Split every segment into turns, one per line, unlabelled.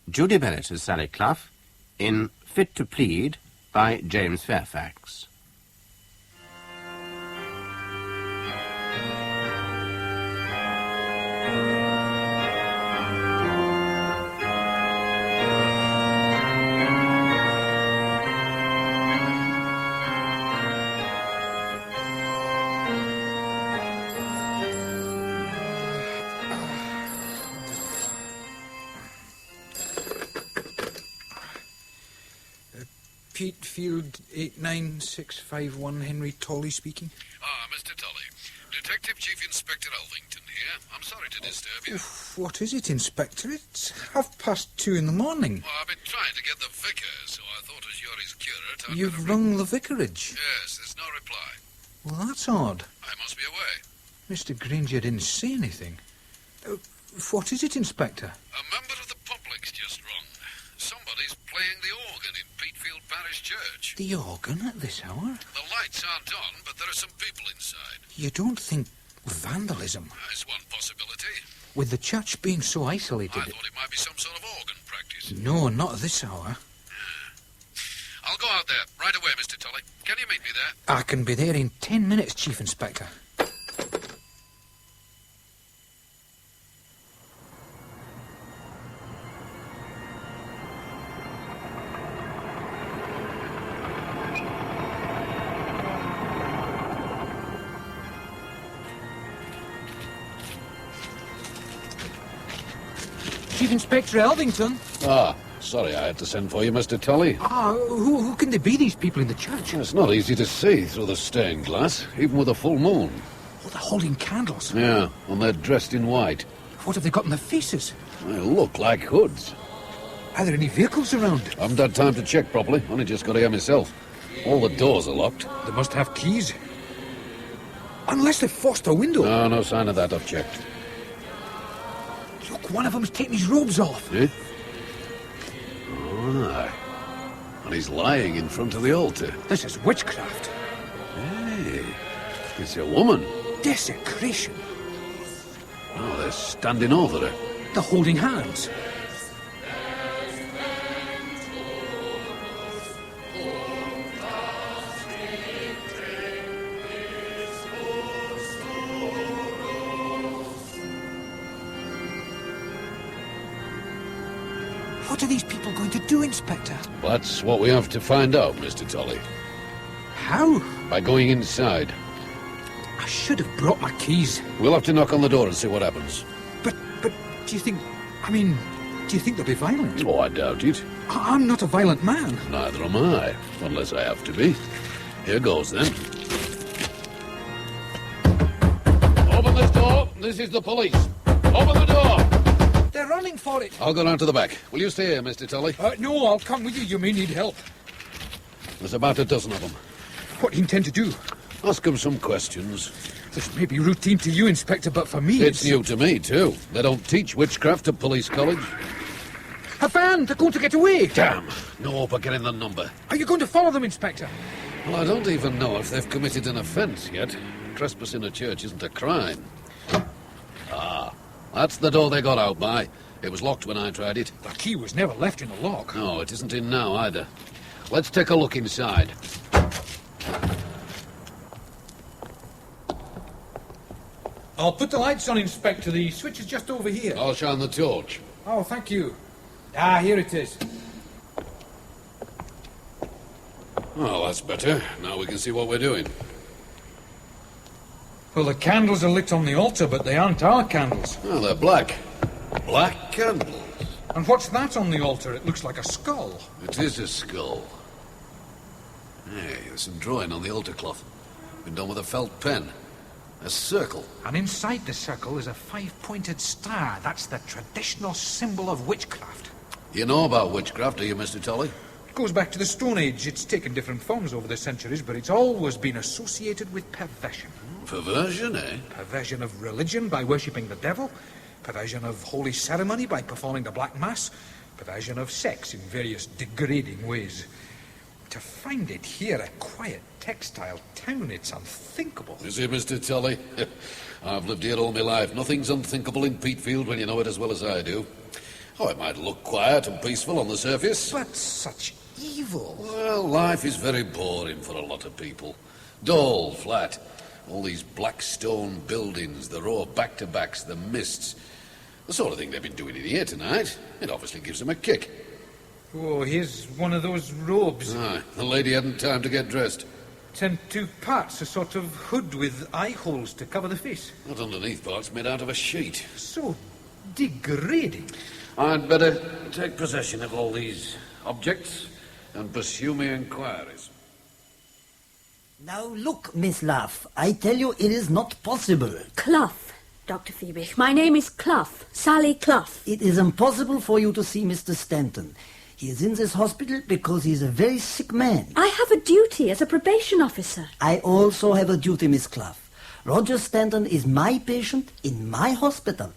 Judy Bennett as Sally Clough in Fit to Plead by James Fairfax.
Peatfield 89651, Henry Tolley speaking.
Ah, Mr. Tolley. Detective Chief Inspector Elvington here. I'm sorry to disturb you.
What is it, Inspector? It's 2:30 in the morning.
Well, I've been trying to get the vicar, so I thought as you're his curate, I'd
You've
better
rung the vicarage?
Yes, there's no reply.
Well, that's odd.
I must be away.
Mr. Granger didn't say anything. What is it, Inspector?
A member of the public's just rung. Somebody's playing the organ in Peatfield Parish Church.
The organ at this hour?
The lights aren't on, but there are some people inside.
You don't think vandalism?
That's one possibility.
With the church being so isolated...
I thought it might be some sort of organ practice.
No, not at this hour.
I'll go out there right away, Mr. Tolley. Can you meet me there?
I can be there in 10 minutes, Chief Inspector. Chief Inspector Elvington.
Ah, sorry I had to send for you, Mr. Tolley.
Who can they be, these people in the church?
It's not easy to see through the stained glass, even with a full moon.
Oh, they're holding candles.
Yeah, and they're dressed in white.
What have they got in their faces?
They look like hoods.
Are there any vehicles around?
I haven't had time to check properly, only just got here myself. All the doors are locked.
They must have keys. Unless they've forced a window.
No sign of that, I've checked.
Look, one of them's taking his robes off.
Eh? Aye. And he's lying in front of the altar.
This is witchcraft.
Hey, it's a woman.
Desecration.
Oh, they're standing over her.
They're holding hands. What are these people going to do, Inspector?
That's what we have to find out, Mr. Tolley.
How?
By going inside.
I should have brought my keys.
We'll have to knock on the door and see what happens.
But do you think... do you think they'll be violent?
Oh, I doubt it.
I'm not a violent man.
Neither am I, unless I have to be. Here goes, then. Open this door. This is the police. Open the door.
They're running for it.
I'll go round to the back. Will you stay here, Mr. Tolley?
No, I'll come with you. You may need help.
There's about a dozen of them.
What do you intend to do?
Ask them some questions.
This may be routine to you, Inspector, but for me
It's new to me, too. They don't teach witchcraft at police college.
A van! They're going to get away!
Damn! No hope of getting the number.
Are you going to follow them, Inspector?
Well, I don't even know if they've committed an offence yet. Trespassing a church isn't a crime. Ah, that's the door they got out by. It was locked when I tried it.
The key was never left in the lock.
No, it isn't in now, either. Let's take a look inside.
I'll put the lights on, Inspector. The switch is just over here.
I'll shine the torch.
Oh, thank you. Here it is.
Oh, that's better. Now we can see what we're doing.
Well, the candles are lit on the altar, but they aren't our candles.
Oh, they're black. Black candles.
And what's that on the altar? It looks like a skull.
It is a skull. Hey, there's some drawing on the altar cloth. Been done with a felt pen. A circle.
And inside the circle is a 5-pointed star. That's the traditional symbol of witchcraft.
You know about witchcraft, do you, Mr. Tolley?
It goes back to the Stone Age. It's taken different forms over the centuries, but it's always been associated with perversion.
Perversion, eh?
Perversion of religion by worshipping the devil. Perversion of holy ceremony by performing the Black Mass. Perversion of sex in various degrading ways. To find it here, a quiet textile town, it's unthinkable.
Is it, Mr. Tolley? I've lived here all my life. Nothing's unthinkable in Peatfield when you know it as well as I do. Oh, it might look quiet and peaceful on the surface.
But such evil.
Well, life is very boring for a lot of people. Dull, flat. All these black stone buildings, the row of back-to-backs, the mists. The sort of thing they've been doing in here tonight. It obviously gives them a kick.
Oh, here's one of those robes.
Aye, the lady hadn't time to get dressed.
It's in two parts, a sort of hood with eye holes to cover the face.
That underneath part's made out of a sheet.
So degrading.
I'd better take possession of all these objects and pursue my inquiries.
Now look, Miss Luff, I tell you it is not possible.
Clough, Dr. Phoebe. My name is Clough, Sally Clough.
It is impossible for you to see Mr. Stanton. He is in this hospital because he is a very sick man.
I have a duty as a probation officer.
I also have a duty, Miss Clough. Roger Stanton is my patient in my hospital.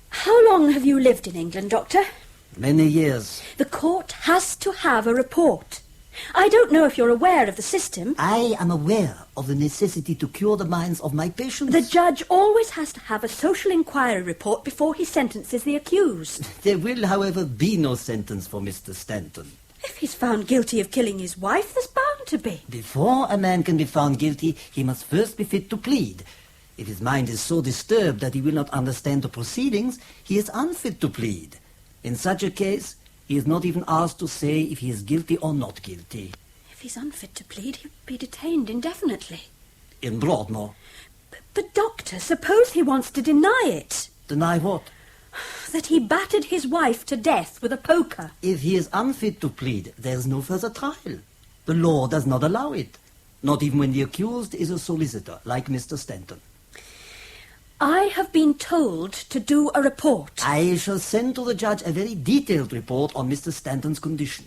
How long have you lived in England, Doctor?
Many years.
The court has to have a report. I don't know if you're aware of the system.
I am aware of the necessity to cure the minds of my patients.
The judge always has to have a social inquiry report before he sentences the accused.
There will, however, be no sentence for Mr. Stanton.
If he's found guilty of killing his wife, there's bound to be.
Before a man can be found guilty, he must first be fit to plead. If his mind is so disturbed that he will not understand the proceedings, he is unfit to plead. In such a case, he is not even asked to say if he is guilty or not guilty.
If he's unfit to plead, he'd be detained indefinitely.
In Broadmoor.
But Doctor, suppose he wants to deny it.
Deny what?
That he battered his wife to death with a poker.
If he is unfit to plead, there is no further trial. The law does not allow it. Not even when the accused is a solicitor, like Mr. Stanton.
I have been told to do a report.
I shall send to the judge a very detailed report on Mr. Stanton's condition.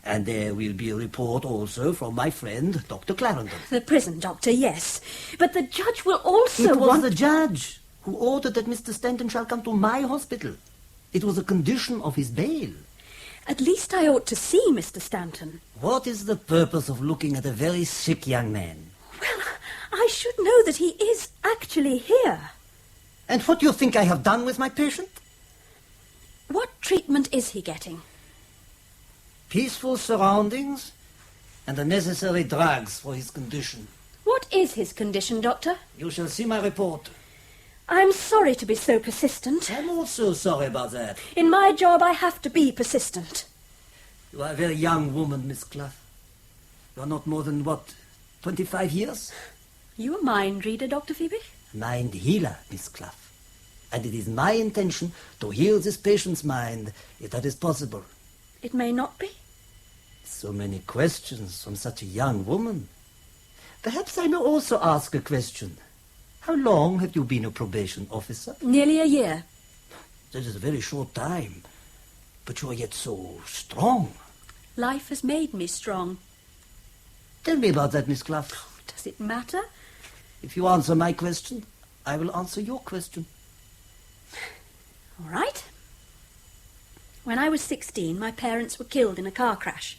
And there will be a report also from my friend, Dr. Clarendon.
The prison doctor, yes. But the judge will also
It was
want...
the judge who ordered that Mr. Stanton shall come to my hospital. It was a condition of his bail.
At least I ought to see Mr. Stanton.
What is the purpose of looking at a very sick young man?
Well, I should know that he is actually here.
And what do you think I have done with my patient?
What treatment is he getting?
Peaceful surroundings and the necessary drugs for his condition.
What is his condition, Doctor?
You shall see my report.
I'm sorry to be so persistent.
I'm also sorry about that.
In my job, I have to be persistent.
You are a very young woman, Miss Clough. You are not more than, 25 years?
You a mind reader, Dr. Phoebe?
Mind healer, Miss Clough. And it is my intention to heal this patient's mind, if that is possible.
It may not be.
So many questions from such a young woman. Perhaps I may also ask a question. How long have you been a probation officer?
Nearly a year.
That is a very short time. But you are yet so strong.
Life has made me strong.
Tell me about that, Miss Clough.
Does it matter?
If you answer my question, I will answer your question.
All right. When I was 16, my parents were killed in a car crash.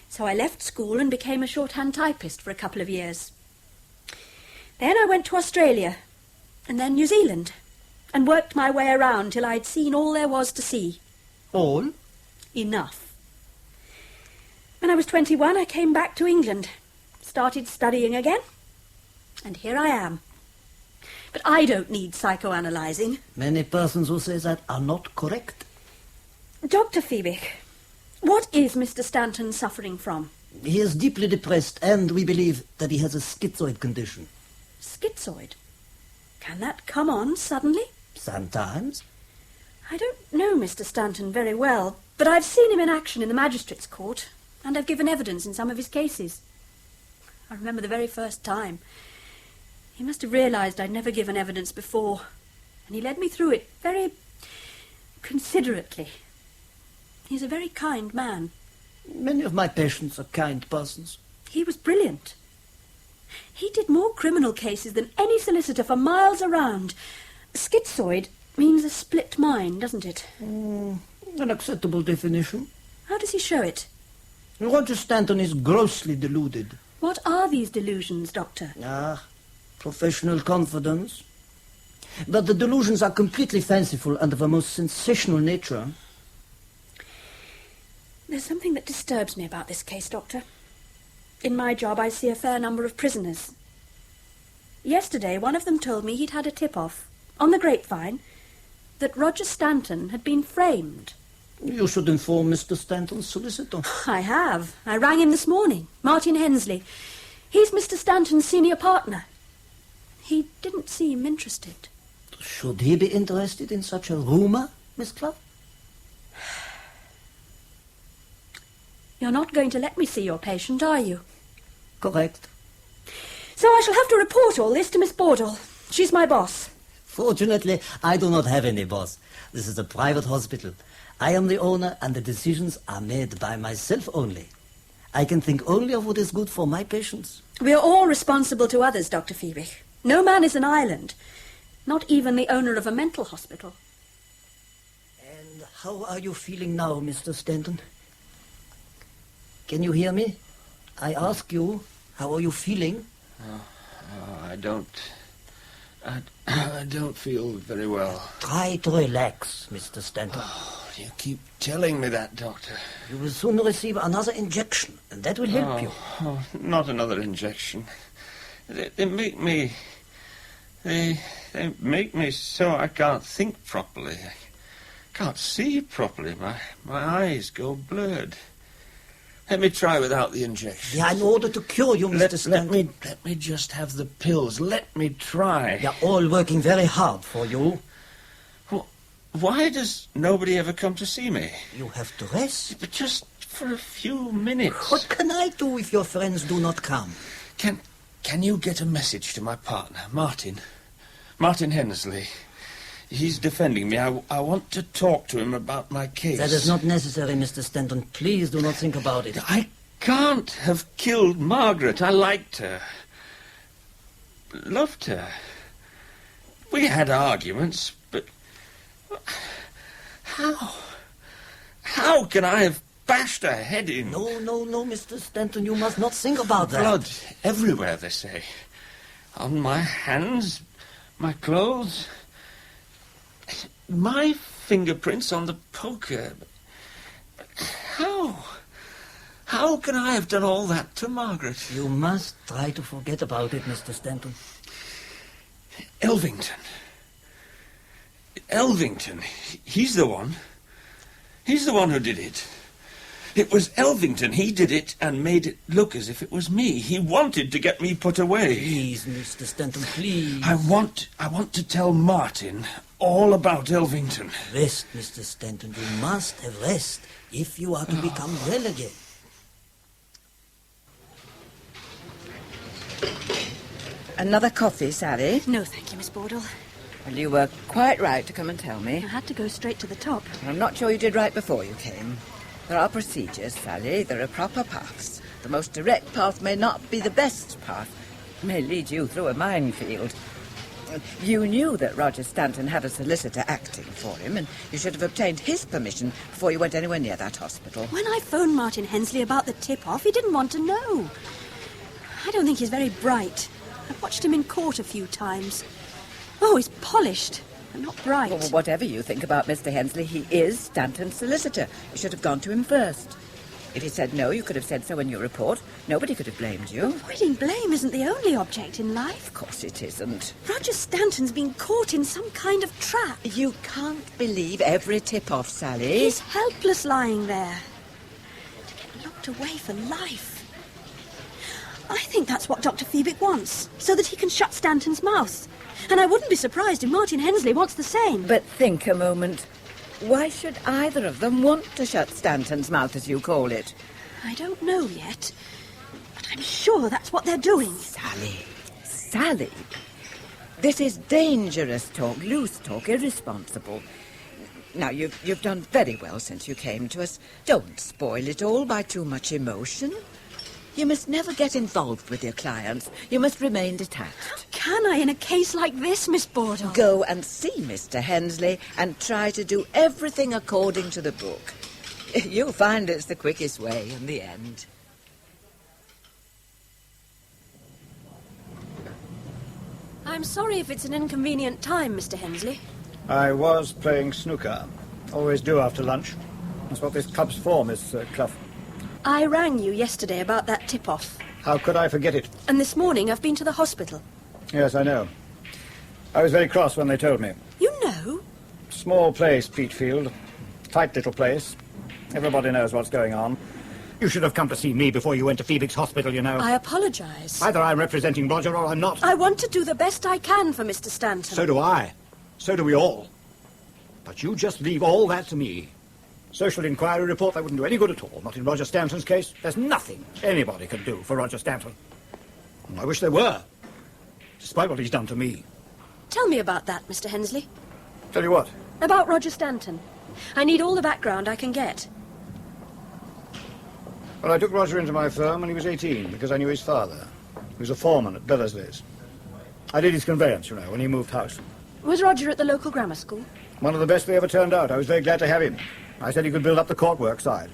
So I left school and became a shorthand typist for a couple of years. Then I went to Australia, and then New Zealand, and worked my way around till I'd seen all there was to see.
All?
Enough. When I was 21, I came back to England, started studying again, and here I am. But I don't need psychoanalyzing.
Many persons who say that are not correct.
Dr. Phoebe, what is Mr. Stanton suffering from?
He is deeply depressed, and we believe that he has a schizoid condition.
Schizoid? Can that come on suddenly?
Sometimes.
I don't know Mr. Stanton very well, but I've seen him in action in the magistrate's court, and I've given evidence in some of his cases. I remember the very first time. He must have realised I'd never given evidence before, and he led me through it very considerately. He's a very kind man.
Many of my patients are kind persons.
He was brilliant. He did more criminal cases than any solicitor for miles around. Schizoid means a split mind, doesn't it?
An acceptable definition.
How does he show it?
Roger Stanton is grossly deluded.
What are these delusions, Doctor?
Professional confidence. But the delusions are completely fanciful and of a most sensational nature.
There's something that disturbs me about this case, Doctor. In my job, I see a fair number of prisoners. Yesterday, one of them told me he'd had a tip-off, on the grapevine, that Roger Stanton had been framed.
You should inform Mr. Stanton's solicitor.
I have. I rang him this morning, Martin Hensley. He's Mr. Stanton's senior partner. He didn't seem interested.
Should he be interested in such a rumour, Miss Clough?
You're not going to let me see your patient, are you?
Correct.
So I shall have to report all this to Miss Bordell. She's my boss.
Fortunately, I do not have any boss. This is a private hospital. I am the owner, and the decisions are made by myself only. I can think only of what is good for my patients.
We are all responsible to others, Dr. Fiebig. No man is an island. Not even the owner of a mental hospital.
And how are you feeling now, Mr. Stanton? Can you hear me? I ask you, how are you feeling?
I don't feel very well.
Try to relax, Mr. Stanton.
You keep telling me that, Doctor.
You will soon receive another injection, and that will help you.
Oh, not another injection. They make me... They make me so I can't think properly. I can't see properly. My eyes go blurred. Let me try without the injection.
Yeah, in order to cure you, Mr. Stanton.
Let me just have the pills. Let me try.
They are all working very hard for you.
Why does nobody ever come to see me?
You have to rest.
But just for a few minutes.
What can I do if your friends do not come?
Can you get a message to my partner, Martin Hensley? He's defending me. I want to talk to him about my case.
That is not necessary, Mr. Stanton. Please do not think about it.
I can't have killed Margaret. I liked her. Loved her. We had arguments, but... How can I have bashed her head in?
No, Mr. Stanton. You must not think about that.
Blood everywhere, they say. On my hands, my clothes... My fingerprints on the poker. How can I have done all that to Margaret?
You must try to forget about it, Mr. Stanton.
Elvington, he's the one. He's the one who did it. It was Elvington. He did it and made it look as if it was me. He wanted to get me put away.
Please, Mr. Stanton, please.
I want to tell Martin all about Elvington.
Rest, Mr. Stanton. You must have rest if you are to become well again.
Another coffee, Sally?
No, thank you, Miss Bordell.
Well, you were quite right to come and tell me.
I had to go straight to the top.
I'm not sure you did right before you came. There are procedures, Sally. There are proper paths. The most direct path may not be the best path. It may lead you through a minefield. You knew that Roger Stanton had a solicitor acting for him, and you should have obtained his permission before you went anywhere near that hospital.
When I phoned Martin Hensley about the tip-off, he didn't want to know. I don't think he's very bright. I've watched him in court a few times. Oh, he's polished and not bright.
Well, whatever you think about Mr. Hensley, he is Stanton's solicitor. You should have gone to him first. If he said no, you could have said so in your report. Nobody could have blamed you.
Avoiding blame isn't the only object in life.
Of course it isn't.
Roger Stanton's been caught in some kind of trap.
You can't believe every tip-off, Sally.
He's helpless lying there. To get locked away for life. I think that's what Dr. Fiebig wants, so that he can shut Stanton's mouth. And I wouldn't be surprised if Martin Hensley wants the same.
But think a moment. Why should either of them want to shut Stanton's mouth, as you call it?
I don't know yet, but I'm sure that's what they're doing.
Sally, this is dangerous talk, loose talk, irresponsible. Now, you've done very well since you came to us. Don't spoil it all by too much emotion. You must never get involved with your clients. You must remain detached.
How can I in a case like this, Miss Bordell?
Go and see Mr. Hensley and try to do everything according to the book. You'll find it's the quickest way in the end.
I'm I'm sorry if it's an inconvenient time, Mr. Hensley.
I was playing snooker. Always do after lunch. That's what this club's for, Miss Clough.
I rang you yesterday about that tip-off.
How could I forget it?
And this morning I've been to the hospital.
Yes, I know. I was very cross when they told me.
You know?
Small place, Peatfield. Tight little place. Everybody knows what's going on. You should have come to see me before you went to Phoebix Hospital, you know.
I apologise.
Either I'm representing Roger or I'm not.
I want to do the best I can for Mr. Stanton.
So do I. So do we all. But you just leave all that to me. Social inquiry report, that wouldn't do any good at all. Not in Roger Stanton's case. There's nothing anybody can do for Roger Stanton. And I wish there were. Despite what he's done to me.
Tell me about that, Mr. Hensley.
Tell you what?
About Roger Stanton. I need all the background I can get.
Well, I took Roger into my firm when he was 18 because I knew his father. He was a foreman at Bellersley's. I did his conveyance, you know, when he moved house.
Was Roger at the local grammar school?
One of the best they ever turned out. I was very glad to have him. I said he could build up the court work side.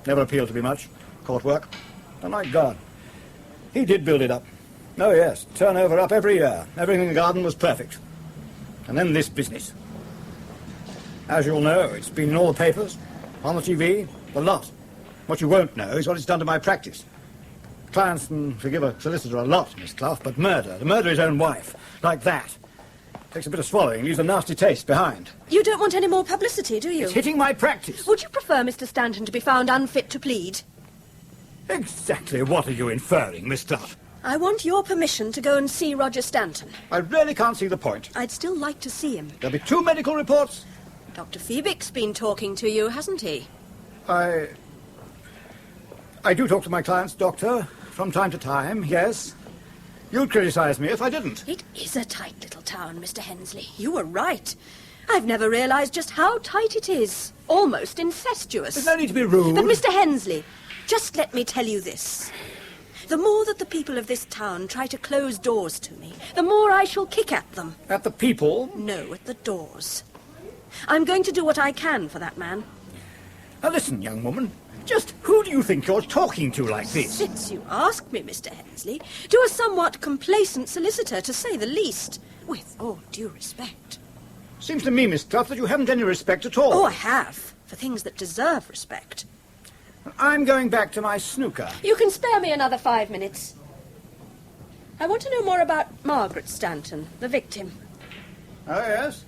Never appealed to me much. Court work. And my God, he did build it up. Oh, yes. Turnover up every year. Everything in the garden was perfect. And then this business. As you'll know, it's been in all the papers, on the TV, the lot. What you won't know is what it's done to my practice. Clients can forgive a solicitor a lot, Miss Clough, but murder, to murder his own wife, like that, takes a bit of swallowing, leaves a nasty taste behind.
You don't want any more publicity, do you?
It's hitting my practice.
Would you prefer Mr. Stanton to be found unfit to plead?
Exactly what are you inferring, Miss Clough?
I want your permission to go and see Roger Stanton.
I really can't see the point.
I'd still like to see him.
There'll be 2 medical reports.
Dr. Phoebix's been talking to you, hasn't he?
I do talk to my clients, Doctor, from time to time, yes. You'd criticize me if I didn't.
It is a tight little town, Mr. Hensley. You were right. I've never realised just how tight it is. Almost incestuous.
There's no need to be rude.
But, Mr. Hensley, just let me tell you this. The more that the people of this town try to close doors to me, the more I shall kick at them.
At the people?
No, at the doors. I'm going to do what I can for that man.
Now listen, young woman. Just who do you think you're talking to like this?
Since you ask me, Mr. Hensley, to a somewhat complacent solicitor, to say the least, with all due respect.
Seems to me, Miss Clough, that you haven't any respect at all.
Oh, I have, for things that deserve respect.
I'm going back to my snooker.
You can spare me another 5 minutes. I want to know more about Margaret Stanton, the victim.
Oh, yes?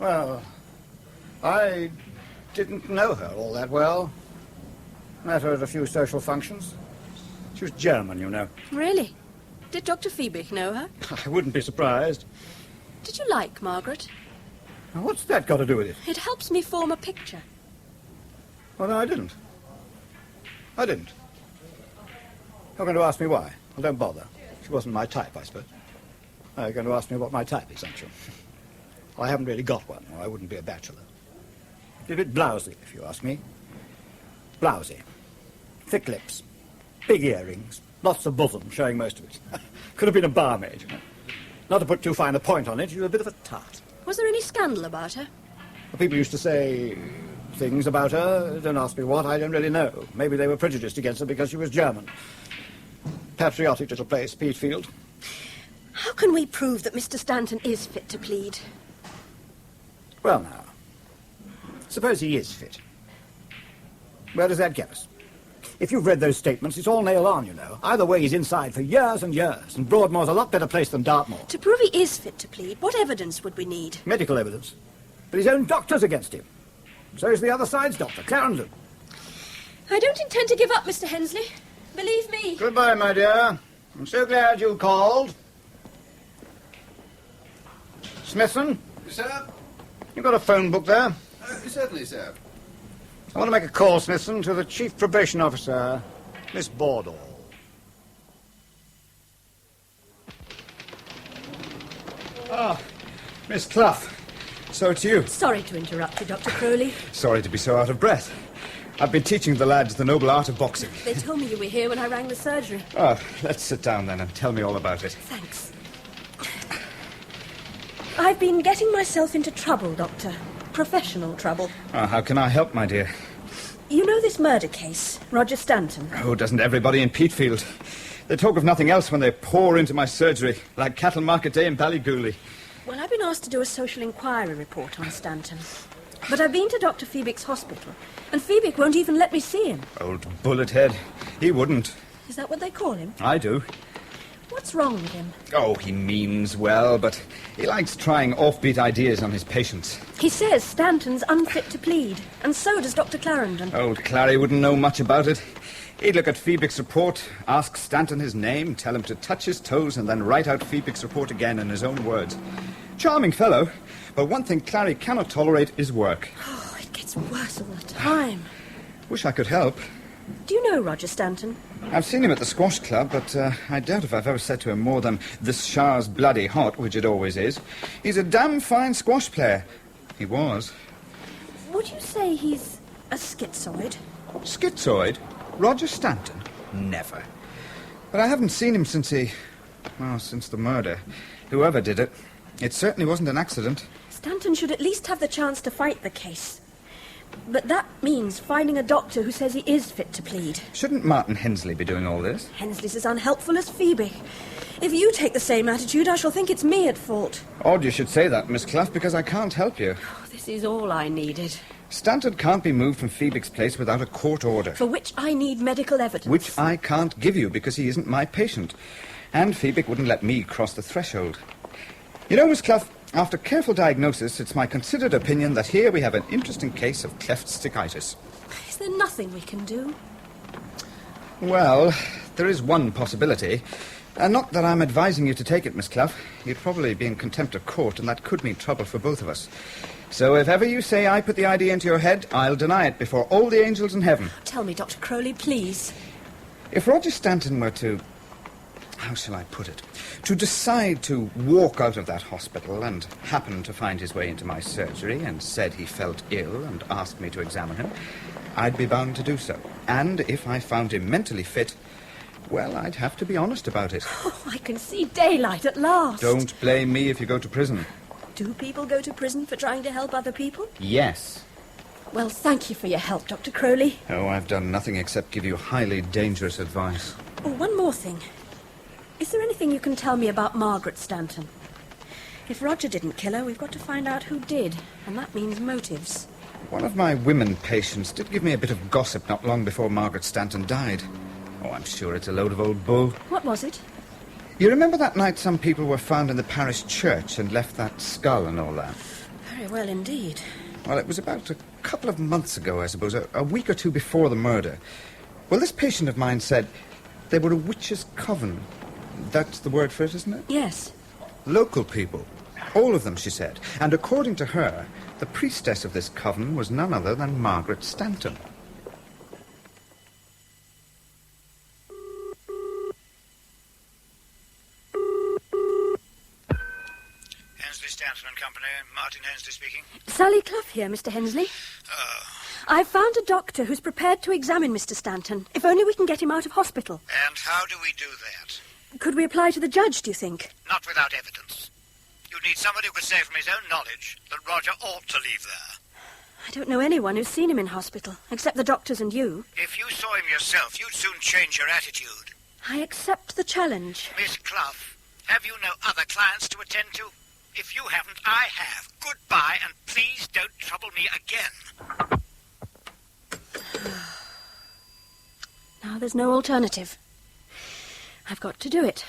Well, I didn't know her all that well. Met her at a few social functions. She was German, you know.
Really? Did Dr. Phoebix know her?
I wouldn't be surprised.
Did you like Margaret?
Now, what's that got to do with it?
It helps me form a picture.
Well, no, I didn't. I didn't. You're going to ask me why? Well, don't bother. She wasn't my type, I suppose. Now, you're going to ask me what my type is, aren't you? Well, I haven't really got one, or I wouldn't be a bachelor. She's a bit blousy, if you ask me. Blousy. Thick lips. Big earrings. Lots of bosom, showing most of it. Could have been a barmaid, you know. Not to put too fine a point on it, she was a bit of a tart.
Was there any scandal about her?
Well, people used to say things about her. Don't ask me what, I don't really know. Maybe they were prejudiced against her because she was German. Patriotic little place, Peatfield.
How can we prove that Mr. Stanton is fit to plead?
Well, now, suppose he is fit. Where does that get us? If you've read those statements, it's all nail on, you know. Either way, he's inside for years and years, and Broadmoor's a lot better place than Dartmoor.
To prove he is fit to plead, what evidence would we need?
Medical evidence. But his own doctor's against him. So is the other side's doctor, Clarendon.
I don't intend to give up, Mr. Hensley. Believe me.
Goodbye, my dear. I'm so glad you called. Smithson?
Sir?
You got a phone book there?
Certainly, sir.
I want to make a call, Smithson, to the Chief Probation Officer, Miss Bordall. Ah, Miss Clough. So it's you.
Sorry to interrupt you, Dr. Crowley.
Sorry to be so out of breath. I've been teaching the lads the noble art of boxing.
They told me you were here when I rang the surgery.
Oh, let's sit down then and tell me all about it.
Thanks. I've been getting myself into trouble, Doctor. Professional trouble.
Oh, how can I help, my dear?
You know this murder case, Roger Stanton?
Oh, doesn't everybody in Peatfield? They talk of nothing else when they pour into my surgery, like cattle market day in Ballygooley.
Well, I've been asked to do a social inquiry report on Stanton. But I've been to Dr. Phoebic's hospital, and Phoebic won't even let me see him.
Old bullet head. He wouldn't.
Is that what they call him?
I do.
What's wrong with him?
Oh, he means well, but he likes trying offbeat ideas on his patients.
He says Stanton's unfit to plead, and so does Dr. Clarendon.
Old Clary wouldn't know much about it. He'd look at Phoebic's report, ask Stanton his name, tell him to touch his toes, and then write out Phoebic's report again in his own words. Charming fellow, but one thing Clary cannot tolerate is work.
Oh, it gets worse all the time.
Wish I could help.
Do you know Roger Stanton?
I've seen him at the squash club, but I doubt if I've ever said to him more than, "This shower's bloody hot," which it always is. He's a damn fine squash player. He was.
Would you say he's a schizoid?
Schizoid? Roger Stanton? Never. But I haven't seen him since since the murder. Whoever did it. It certainly wasn't an accident.
Stanton should at least have the chance to fight the case. But that means finding a doctor who says he is fit to plead.
Shouldn't Martin Hensley be doing all this?
Hensley's as unhelpful as Phoebe. If you take the same attitude, I shall think it's me at fault.
Odd you should say that, Miss Clough, because I can't help you.
Oh, this is all I needed.
Stanton can't be moved from Phoebic's place without a court order.
For which I need medical evidence.
Which I can't give you because he isn't my patient. And Phoebic wouldn't let me cross the threshold. You know, Miss Clough, after careful diagnosis, it's my considered opinion that here we have an interesting case of cleft sticitis.
Is there nothing we can do?
Well, there is one possibility. Not that I'm advising you to take it, Miss Clough. You'd probably be in contempt of court, and that could mean trouble for both of us. So if ever you say I put the idea into your head, I'll deny it before all the angels in heaven.
Tell me, Dr. Crowley, please.
If Roger Stanton were to... how shall I put it? To decide to walk out of that hospital and happen to find his way into my surgery and said he felt ill and asked me to examine him, I'd be bound to do so. And if I found him mentally fit, well, I'd have to be honest about it.
Oh, I can see daylight at last.
Don't blame me if you go to prison.
Do people go to prison for trying to help other people?
Yes.
Well, thank you for your help, Dr. Crowley.
Oh, I've done nothing except give you highly dangerous advice.
Oh, one more thing. Is there anything you can tell me about Margaret Stanton? If Roger didn't kill her, we've got to find out who did, and that means motives.
One of my women patients did give me a bit of gossip not long before Margaret Stanton died. Oh, I'm sure it's a load of old bull.
What was it?
You remember that night some people were found in the parish church and left that skull and all that?
Very well indeed.
Well, it was about a couple of months ago, I suppose, a week or two before the murder. Well, this patient of mine said they were a witch's coven. That's the word for it, isn't it?
Yes.
Local people. All of them, she said. And according to her, the priestess of this coven was none other than Margaret Stanton.
Hensley, Stanton and Company. Martin Hensley speaking.
Sally Clough here, Mr. Hensley.
Oh.
I've found a doctor who's prepared to examine Mr. Stanton, if only we can get him out of hospital.
And how do we do that?
Could we apply to the judge, do you think?
Not without evidence. You'd need somebody who could say from his own knowledge that Roger ought to leave there.
I don't know anyone who's seen him in hospital, except the doctors and you.
If you saw him yourself, you'd soon change your attitude.
I accept the challenge.
Miss Clough, have you no other clients to attend to? If you haven't, I have. Goodbye, and please don't trouble me again.
Now there's no alternative. I've got to do it.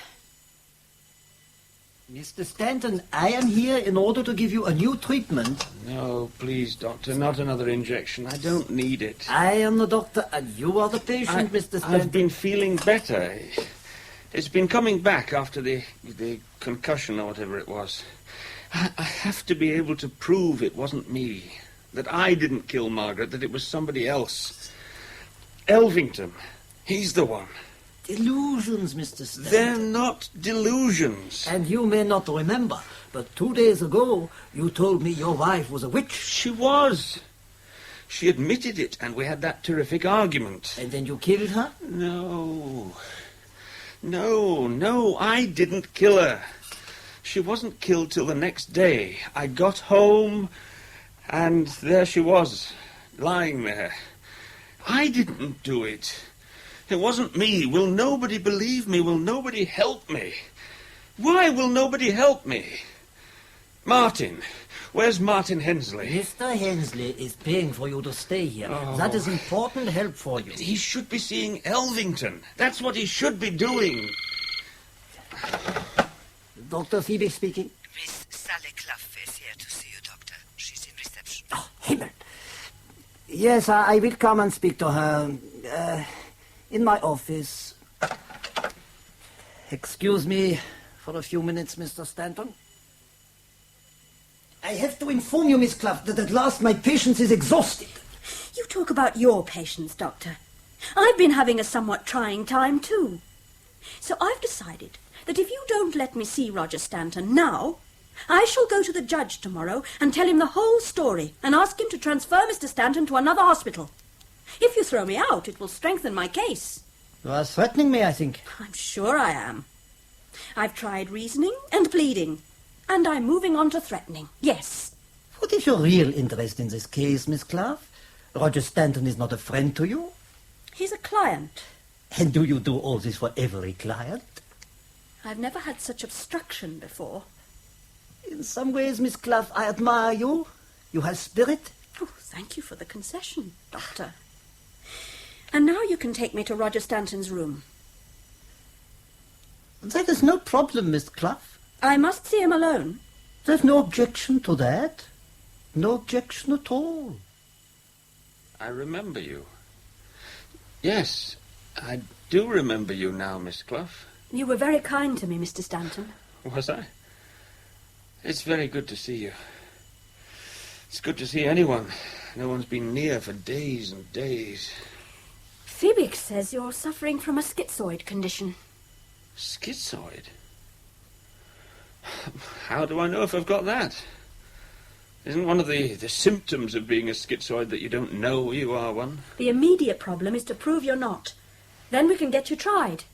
Mr. Stanton, I am here in order to give you a new treatment.
No, please, Doctor, not another injection. I don't need it.
I am the doctor and you are the patient, Mr. Stanton.
I've been feeling better. It's been coming back after the concussion or whatever it was. I have to be able to prove it wasn't me, that I didn't kill Margaret, that it was somebody else. Elvington, he's the one.
Delusions, Mr. Stanton.
They're not delusions.
And you may not remember, but 2 days ago you told me your wife was a witch.
She was. She admitted it, and we had that terrific argument.
And then you killed her?
No, I didn't kill her. She wasn't killed till the next day. I got home, and there she was, lying there. I didn't do it. It wasn't me. Will nobody believe me? Will nobody help me? Why will nobody help me? Martin. Where's Martin Hensley?
Mr. Hensley is paying for you to stay here. That is important help for you.
He should be seeing Elvington. That's what he should be doing.
Dr. Phoebe speaking.
Miss Sally Clough is here to see you, Doctor. She's in reception.
Oh, Himmel. Yes, I will come and speak to her. In my office. Excuse me for a few minutes, Mr. Stanton. I have to inform you, Miss Clough, that at last my patience is exhausted.
You talk about your patience, Doctor. I've been having a somewhat trying time, too. So I've decided that if you don't let me see Roger Stanton now, I shall go to the judge tomorrow and tell him the whole story and ask him to transfer Mr. Stanton to another hospital. If you throw me out, it will strengthen my case.
You are threatening me, I think.
I'm sure I am. I've tried reasoning and pleading, and I'm moving on to threatening. Yes.
What is your real interest in this case, Miss Clough? Roger Stanton is not a friend to you?
He's a client.
And do you do all this for every client?
I've never had such obstruction before.
In some ways, Miss Clough, I admire you. You have spirit.
Oh, thank you for the concession, Doctor. And now you can take me to Roger Stanton's room.
That is no problem, Miss Clough.
I must see him alone.
There's no objection to that. No objection at all.
I remember you. Yes, I do remember you now, Miss Clough.
You were very kind to me, Mr. Stanton.
Was I? It's very good to see you. It's good to see anyone. No one's been near for days and days.
Phoebe says you're suffering from a schizoid condition.
Schizoid? How do I know if I've got that? Isn't one of the symptoms of being a schizoid that you don't know you are one?
The immediate problem is to prove you're not. Then we can get you tried.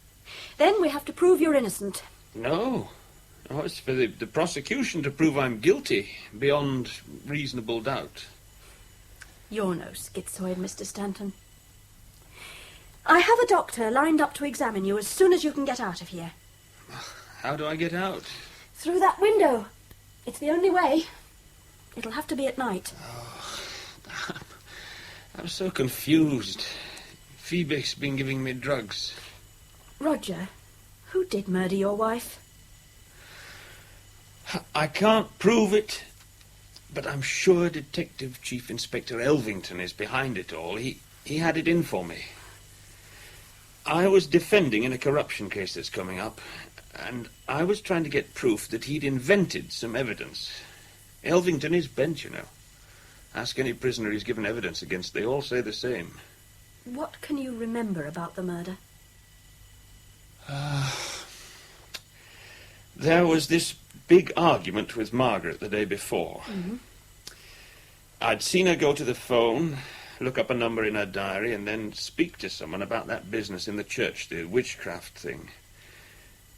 Then we have to prove you're innocent.
No. Oh, it's for the prosecution to prove I'm guilty, beyond reasonable doubt.
You're no schizoid, Mr. Stanton. I have a doctor lined up to examine you as soon as you can get out of here.
How do I get out?
Through that window. It's the only way. It'll have to be at night.
Oh, I'm so confused. Phoebe's been giving me drugs.
Roger, who did murder your wife?
I can't prove it, but I'm sure Detective Chief Inspector Elvington is behind it all. He had it in for me. I was defending in a corruption case that's coming up, and I was trying to get proof that he'd invented some evidence. Elvington is bent, you know. Ask any prisoner he's given evidence against, they all say the same.
What can you remember about the murder?
There was this big argument with Margaret the day before.
Mm-hmm.
I'd seen her go to the phone, look up a number in her diary, and then speak to someone about that business in the church, the witchcraft thing.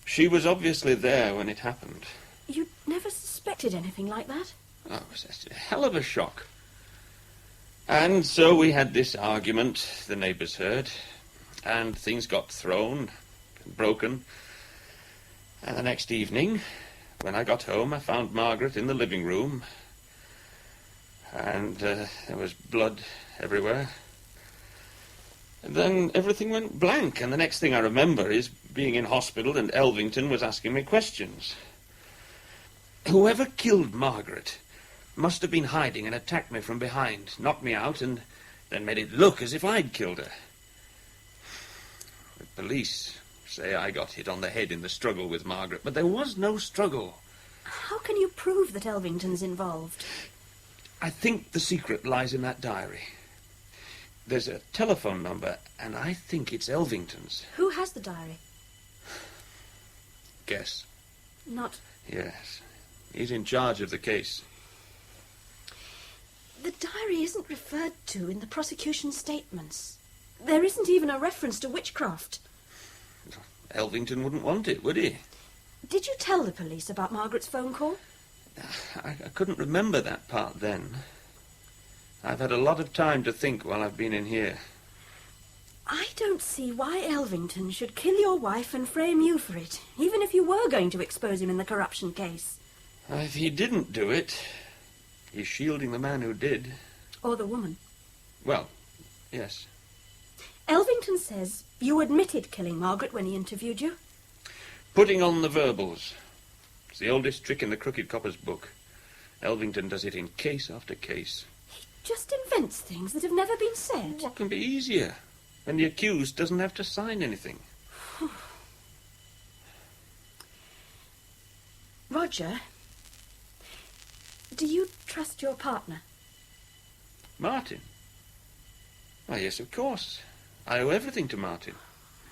She was obviously there when it happened.
You never suspected anything like that?
Oh, it was a hell of a shock. And so we had this argument, the neighbours heard, and things got thrown and broken. And the next evening, when I got home, I found Margaret in the living room, and there was blood everywhere. And then everything went blank, and the next thing I remember is being in hospital and Elvington was asking me questions. Whoever killed Margaret must have been hiding and attacked me from behind, knocked me out, and then made it look as if I'd killed her. The police say I got hit on the head in the struggle with Margaret, but there was no struggle.
How can you prove that Elvington's involved?
I think the secret lies in that diary. There's a telephone number, and I think it's Elvington's.
Who has the diary?
Guess.
Not...
Yes. He's in charge of the case.
The diary isn't referred to in the prosecution statements. There isn't even a reference to witchcraft.
Elvington wouldn't want it, would he?
Did you tell the police about Margaret's phone call?
I couldn't remember that part then. I've had a lot of time to think while I've been in here.
I don't see why Elvington should kill your wife and frame you for it, even if you were going to expose him in the corruption case.
If he didn't do it, he's shielding the man who did.
Or the woman.
Well, yes.
Elvington says you admitted killing Margaret when he interviewed you.
Putting on the verbals. It's the oldest trick in the Crooked Copper's book. Elvington does it in case after case.
He just invents things that have never been said.
What can be easier? And the accused doesn't have to sign anything.
Roger, do you trust your partner?
Martin? Why, yes, of course. I owe everything to Martin.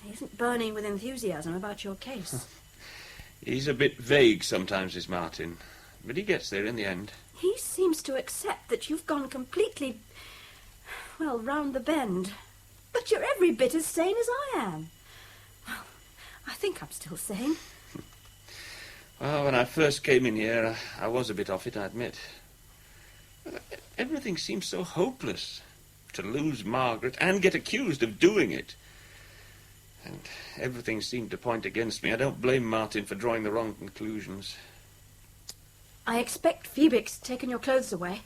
He isn't burning with enthusiasm about your case.
He's a bit vague sometimes, is Martin. But he gets there in the end.
He seems to accept that you've gone completely, well, round the bend. But you're every bit as sane as I am. Well, I think I'm still sane.
Well, when I first came in here, I was a bit off it, I admit. Everything seems so hopeless. To lose Margaret and get accused of doing it. And everything seemed to point against me. I don't blame Martin for drawing the wrong conclusions.
I expect Phoebic's taken your clothes away.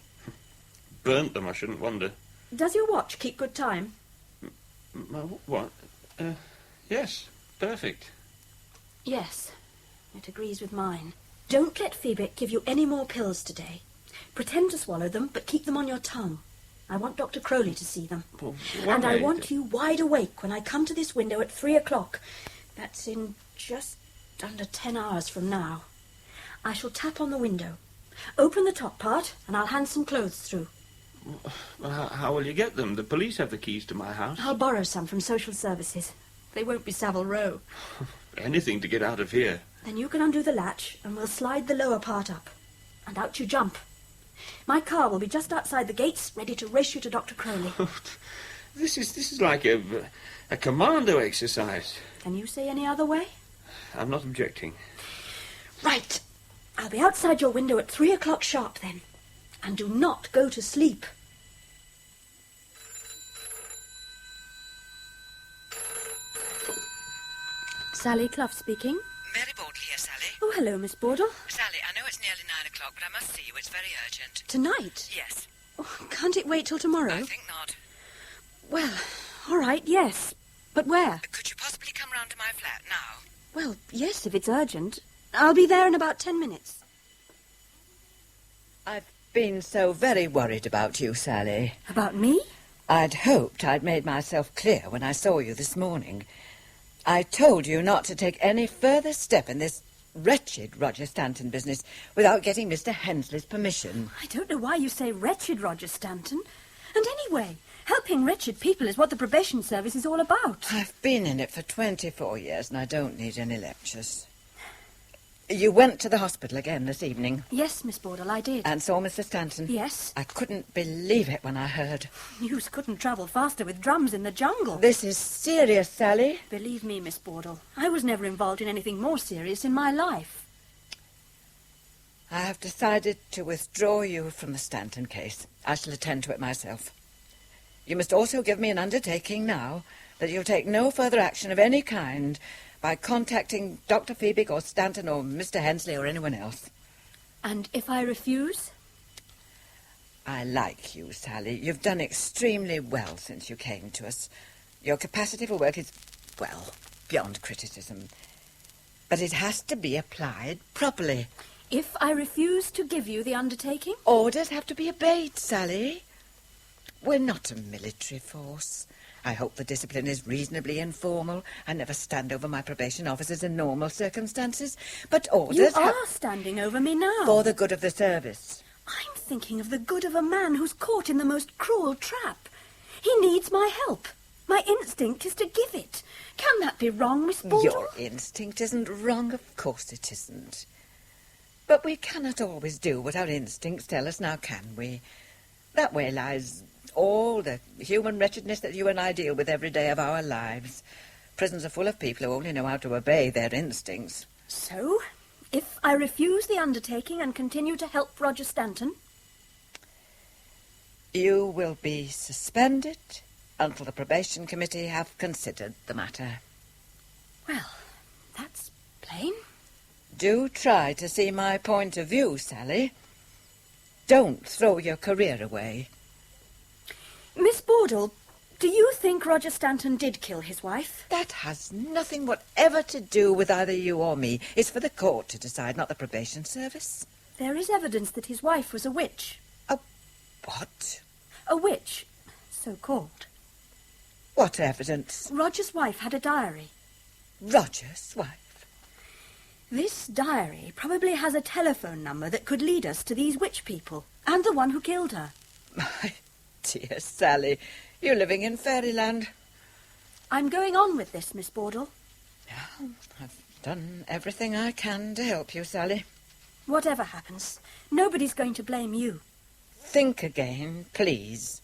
Burnt them, I shouldn't wonder.
Does your watch keep good time?
What? Yes, perfect.
Yes, it agrees with mine. Don't let Phoebic give you any more pills today. Pretend to swallow them, but keep them on your tongue. I want Dr. Crowley to see them.
Well,
and I want you wide awake when I come to this window at 3 o'clock. That's in just under 10 hours from now. I shall tap on the window. Open the top part, and I'll hand some clothes through.
Well, how will you get them? The police have the keys to my house.
I'll borrow some from social services. They won't be Savile Row.
Anything to get out of here.
Then you can undo the latch, and we'll slide the lower part up. And out you jump. My car will be just outside the gates, ready to race you to Dr. Crowley.
This is like a commando exercise.
Can you say any other way?
I'm not objecting.
Right. I'll be outside your window at 3 o'clock sharp, then. And do not go to sleep. Sally Clough speaking.
Mary Bordle here, Sally.
Oh, hello, Miss Bordle.
Sally, I know it's nearly 9 o'clock, but I must see you. It's very urgent.
Tonight?
Yes.
Oh, can't it wait till tomorrow?
I think not.
Well, all right, yes. But where?
Could you possibly come round to my flat now?
Well, yes, if it's urgent. I'll be there in about 10 minutes.
I've been so very worried about you, Sally.
About me?
I'd hoped I'd made myself clear when I saw you this morning. I told you not to take any further step in this wretched Roger Stanton business without getting Mr. Hensley's permission.
I don't know why you say wretched, Roger Stanton. And anyway, helping wretched people is what the probation service is all about.
I've been in it for 24 years and I don't need any lectures. You went to the hospital again this evening?
Yes, Miss Bordle, I did.
And saw Mr. Stanton?
Yes.
I couldn't believe it when I heard.
News couldn't travel faster with drums in the jungle.
This is serious, Sally.
Believe me, Miss Bordle, I was never involved in anything more serious in my life.
I have decided to withdraw you from the Stanton case. I shall attend to it myself. You must also give me an undertaking now that you'll take no further action of any kind by contacting Dr. Phoebic or Stanton or Mr. Hensley or anyone else.
And if I refuse?
I like you, Sally. You've done extremely well since you came to us. Your capacity for work is, well, beyond criticism. But it has to be applied properly.
If I refuse to give you the undertaking?
Orders have to be obeyed, Sally. We're not a military force. I hope the discipline is reasonably informal. I never stand over my probation officers in normal circumstances. But orders
You are standing over me now.
For the good of the service.
I'm thinking of the good of a man who's caught in the most cruel trap. He needs my help. My instinct is to give it. Can that be wrong, Miss Baldwin?
Your instinct isn't wrong, of course it isn't. But we cannot always do what our instincts tell us, now can we? That way lies all the human wretchedness that you and I deal with every day of our lives. Prisons are full of people who only know how to obey their instincts.
So, if I refuse the undertaking and continue to help Roger Stanton?
You will be suspended until the probation committee have considered the matter.
Well, that's plain.
Do try to see my point of view, Sally. Don't throw your career away.
Miss Bordle, do you think Roger Stanton did kill his wife?
That has nothing whatever to do with either you or me. It's for the court to decide, not the probation service.
There is evidence that his wife was a witch.
A what?
A witch, so-called.
What evidence?
Roger's wife had a diary.
Roger's wife?
This diary probably has a telephone number that could lead us to these witch people, and the one who killed her.
My dear Sally, you're living in fairyland.
I'm going on with this, Miss Bordle.
Yeah, I've done everything I can to help you, Sally.
Whatever happens, nobody's going to blame you.
Think again, please,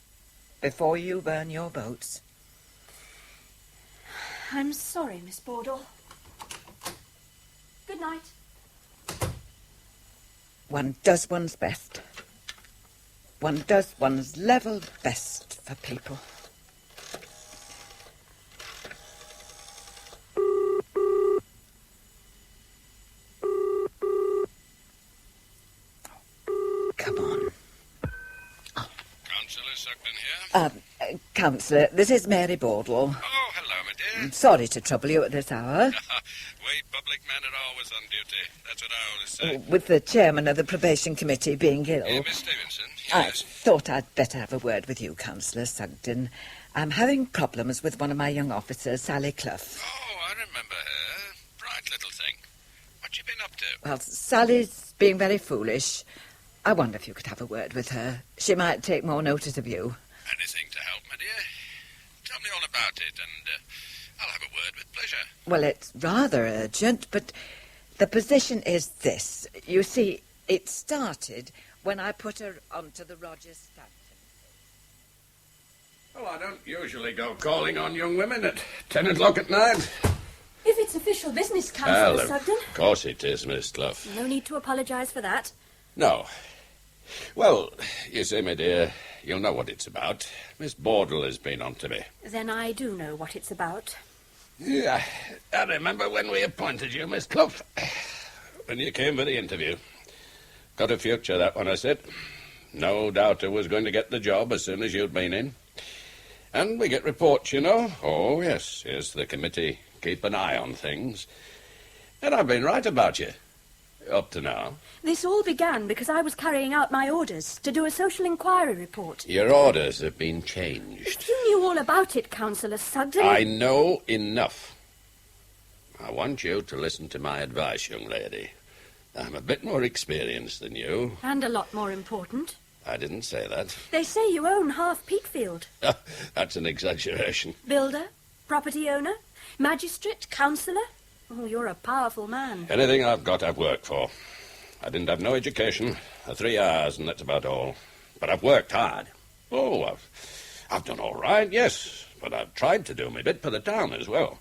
before you burn your boats.
I'm sorry, Miss Bordle. Good night.
One does one's best. One does one's level best for people. Come on.
Councillor Sugden here?
Councillor, this is Mary Bordle.
Oh, hello, my dear.
Sorry to trouble you at this hour.
We public men are always on duty. That's what I always say.
With the chairman of the probation committee being ill.
Miss Stevenson,
I
yes.
thought I'd better have a word with you, Councillor Sugden. I'm having problems with one of my young officers, Sally Clough.
Oh, I remember her. Bright little thing. What you been up to?
Well, Sally's being very foolish. I wonder if you could have a word with her. She might take more notice of you.
Anything to help, my dear. Tell me all about it, and I'll have a word with pleasure.
Well, it's rather urgent, but the position is this. You see, it started when I put her onto the Roger Stanton.
Well, I don't usually go calling on young women at 10 o'clock at night.
If it's official business, Councillor Sugden.
Of course it is, Miss Clough.
No need to apologise for that.
No. Well, you see, my dear, you'll know what it's about. Miss Bordle has been on to me.
Then I do know what it's about.
Yeah, I remember when we appointed you, Miss Clough. When you came for the interview. Got a future, that one, I said. No doubt I was going to get the job as soon as you'd been in. And we get reports, you know. Oh, yes, the committee keep an eye on things. And I've been right about you. Up to now.
This all began because I was carrying out my orders to do a social inquiry report.
Your orders have been changed.
You knew all about it, Councillor Sugden.
I know enough. I want you to listen to my advice, young lady. I'm a bit more experienced than you.
And a lot more important.
I didn't say that.
They say you own half Peatfield.
That's an exaggeration.
Builder, property owner, magistrate, councillor. Oh, you're a powerful man.
Anything I've got, I've worked for. I didn't have no education, 3 hours, and that's about all. But I've worked hard. Oh, I've done all right, yes, but I've tried to do my bit for the town as well.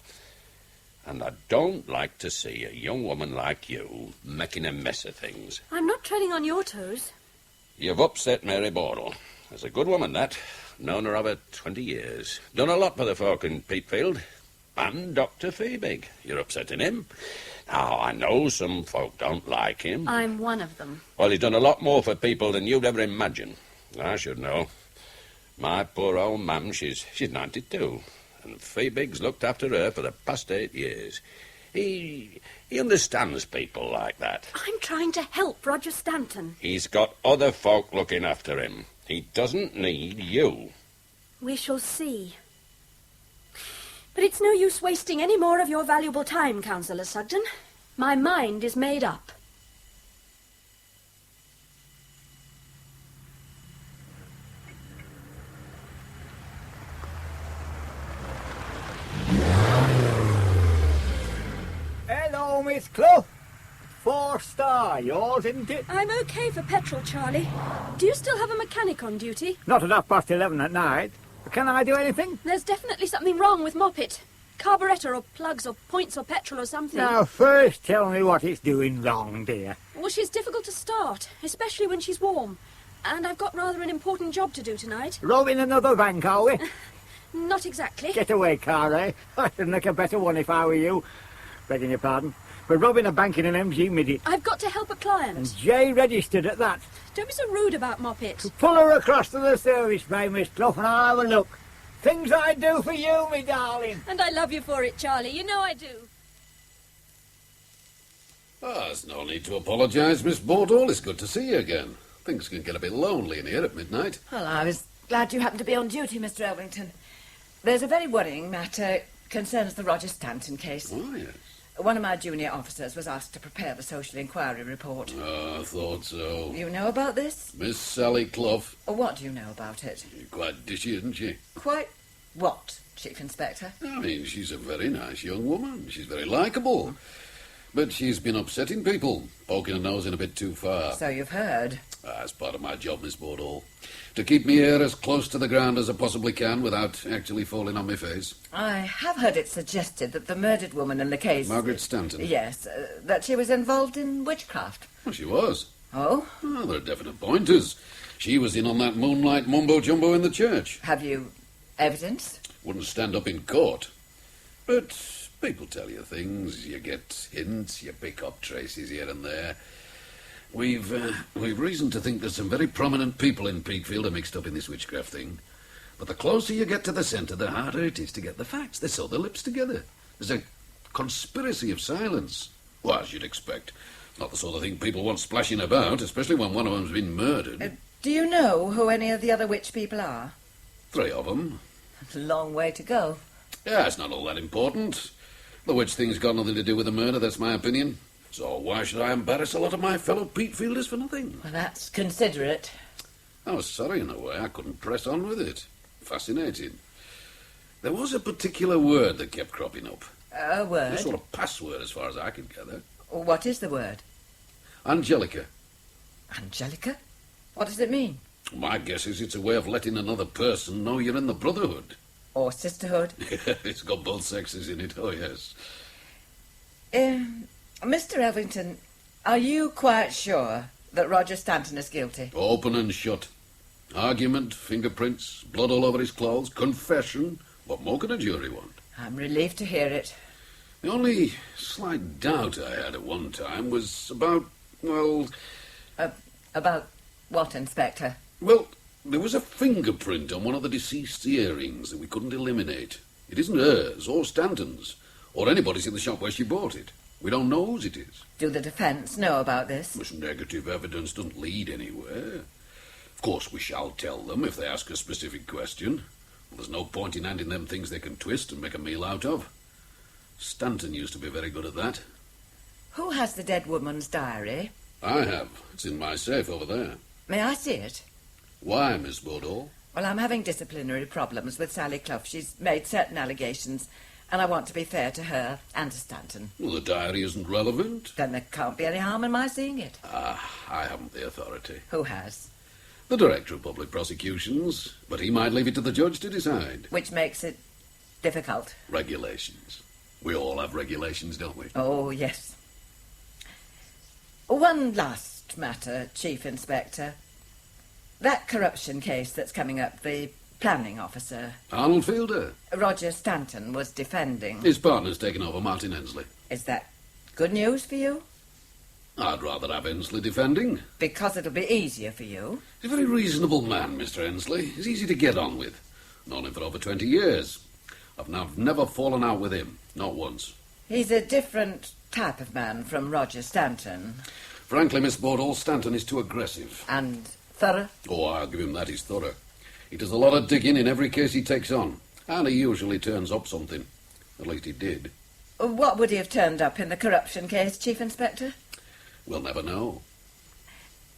And I don't like to see a young woman like you making a mess of things.
I'm not treading on your toes.
You've upset Mary Bordle. There's a good woman, that. Known her over 20 years. Done a lot for the folk in Peatfield. And Dr. Feebig. You're upsetting him. Now, I know some folk don't like him.
I'm one of them.
Well, he's done a lot more for people than you'd ever imagine. I should know. My poor old mam, she's 92. And Feebig's looked after her for the past 8 years. He understands people like that.
I'm trying to help Roger Stanton.
He's got other folk looking after him. He doesn't need you.
We shall see. But it's no use wasting any more of your valuable time, Councillor Sugden. My mind is made up.
Hello, Miss Clough. 4-star, yours, isn't it?
I'm okay for petrol, Charlie. Do you still have a mechanic on duty?
Not at 11:30 at night. Can I do anything?
There's definitely something wrong with Moppet. Carburettor or plugs or points or petrol or something.
Now, first tell me what it's doing wrong, dear.
Well, she's difficult to start, especially when she's warm. And I've got rather an important job to do tonight.
Robbing another bank, are we?
Not exactly.
Get away, Carre. I should make a better one if I were you. Begging your pardon. But robbing a bank in an MG midget.
I've got to help a client.
And Jay registered at that.
Don't be so rude about Moppet.
Pull her across to the service bay, Miss Clough, and I'll have a look. Things I do for you, me darling.
And I love you for it, Charlie. You know I do.
There's no need to apologise, Miss Bordall. It's good to see you again. Things can get a bit lonely in here at midnight.
Well, I was glad you happened to be on duty, Mr. Elvington. There's a very worrying matter. Concerns the Roger Stanton case.
Oh, yes.
One of my junior officers was asked to prepare the social inquiry report.
I thought so.
You know about this?
Miss Sally Clough.
What do you know about it?
Quite dishy, isn't she?
Quite what, Chief Inspector?
I mean, she's a very nice young woman. She's very likeable. But she's been upsetting people, poking her nose in a bit too far.
So you've heard.
That's part of my job, Miss Bordall. To keep me here as close to the ground as I possibly can without actually falling on my face.
I have heard it suggested that the murdered woman in the case...
Margaret Stanton.
Yes, that she was involved in witchcraft.
Well, she was.
Oh?
Well, there are definite pointers. She was in on that moonlight mumbo-jumbo in the church.
Have you evidence?
Wouldn't stand up in court. But people tell you things, you get hints, you pick up traces here and there. We've reason to think there's some very prominent people in Peatfield are mixed up in this witchcraft thing. But the closer you get to the centre, the harder it is to get the facts. They sew their lips together. There's a conspiracy of silence. Well, as you'd expect. Not the sort of thing people want splashing about, especially when one of them's been murdered.
Do you know who any of the other witch people are?
3 of them.
It's a long way to go.
Yeah, it's not all that important. The witch thing's got nothing to do with the murder, that's my opinion. So why should I embarrass a lot of my fellow Peatfielders for nothing?
Well, that's considerate.
I was sorry in a way. I couldn't press on with it. Fascinating. There was a particular word that kept cropping up.
A word?
A sort of password as far as I could gather.
What is the word?
Angelica.
Angelica? What does it mean?
My guess is it's a way of letting another person know you're in the Brotherhood.
Or sisterhood?
It's got both sexes in it, oh yes.
Mr. Elvington, are you quite sure that Roger Stanton is guilty?
Open and shut. Argument, fingerprints, blood all over his clothes, confession. What more can a jury want?
I'm relieved to hear it.
The only slight doubt I had at one time was about, well...
About what, Inspector?
Well, there was a fingerprint on one of the deceased's earrings that we couldn't eliminate. It isn't hers, or Stanton's, or anybody's in the shop where she bought it. We don't know whose it is.
Do the defence know about this?
This negative evidence doesn't lead anywhere. Of course, we shall tell them if they ask a specific question. Well, there's no point in handing them things they can twist and make a meal out of. Stanton used to be very good at that.
Who has the dead woman's diary?
I have. It's in my safe over there.
May I see it?
Why, Miss Bordall?
Well, I'm having disciplinary problems with Sally Clough. She's made certain allegations, and I want to be fair to her and to Stanton.
Well, the diary isn't relevant.
Then there can't be any harm in my seeing it.
I haven't the authority.
Who has?
The Director of Public Prosecutions, but he might leave it to the judge to decide.
Which makes it difficult.
Regulations. We all have regulations, don't we?
Oh, yes. One last matter, Chief Inspector. That corruption case that's coming up, the planning officer.
Arnold Fielder.
Roger Stanton was defending.
His partner's taken over, Martin Ensley.
Is that good news for you?
I'd rather have Ensley defending.
Because it'll be easier for you.
He's a very reasonable man, Mr. Ensley. He's easy to get on with. Known him for over 20 years. I've never fallen out with him. Not once.
He's a different type of man from Roger Stanton.
Frankly, Miss Bordall, Stanton is too aggressive.
And thorough?
Oh, I'll give him that. He's thorough. He does a lot of digging in every case he takes on. And he usually turns up something. At least he did.
What would he have turned up in the corruption case, Chief Inspector?
We'll never know.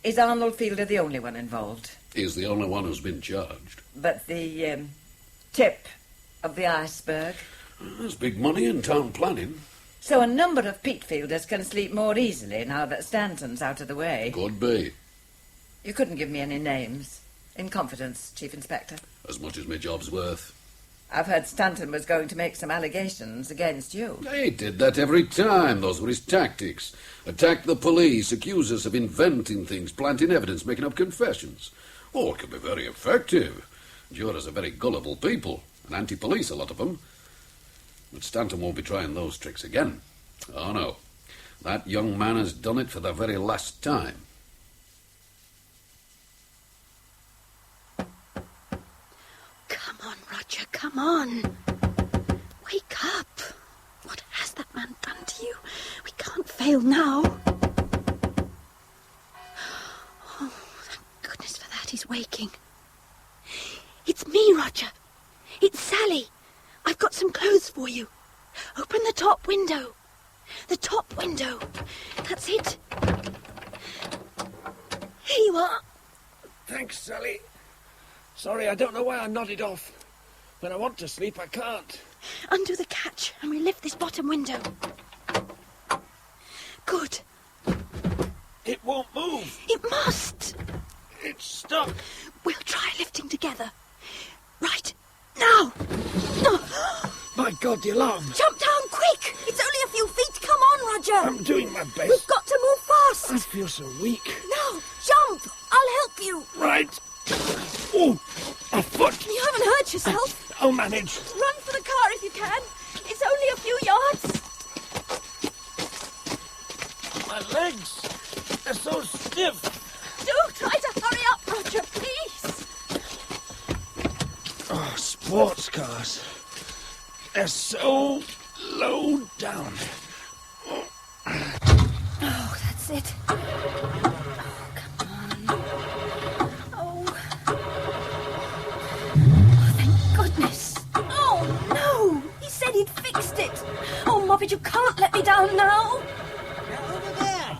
Is Arnold Fielder the only one involved?
He's the only one who's been charged.
But the tip of the iceberg?
There's big money in town planning.
So a number of Peatfielders can sleep more easily now that Stanton's out of the way.
Could be.
You couldn't give me any names. In confidence, Chief Inspector.
As much as my job's worth.
I've heard Stanton was going to make some allegations against you.
He did that every time. Those were his tactics. Attack the police, accuse us of inventing things, planting evidence, making up confessions. Oh, it can be very effective. Jurors are very gullible people, and anti-police, a lot of them. But Stanton won't be trying those tricks again. Oh, no. That young man has done it for the very last time.
Come on, Roger, come on. Wake up. What has that man done to you? We can't fail now. Oh, thank goodness for that, he's waking. It's me, Roger. It's Sally. I've got some clothes for you. Open the top window. The top window. That's it. Here you are.
Thanks, Sally. Sorry, I don't know why I nodded off. When I want to sleep, I can't.
Undo the catch and we lift this bottom window. Good.
It won't move.
It must.
It's stuck.
We'll try lifting together. Right. Now.
My God, the alarm.
Jump down quick. It's only a few feet. Come on, Roger.
I'm doing my best.
We've got to move fast.
I feel so weak.
Now, jump. I'll help you.
Right. Oh, a foot.
You haven't hurt yourself.
I'll manage.
Run for the car if you can. It's only a few yards.
My legs. They're so stiff.
Do try to hurry up, Roger, please.
Oh, sports cars. They're so low down.
Oh, that's it. Oh, come on. Oh. Oh, thank goodness. Oh, no. He said he'd fixed it. Oh, Moppet, you can't let me down now.
Over there.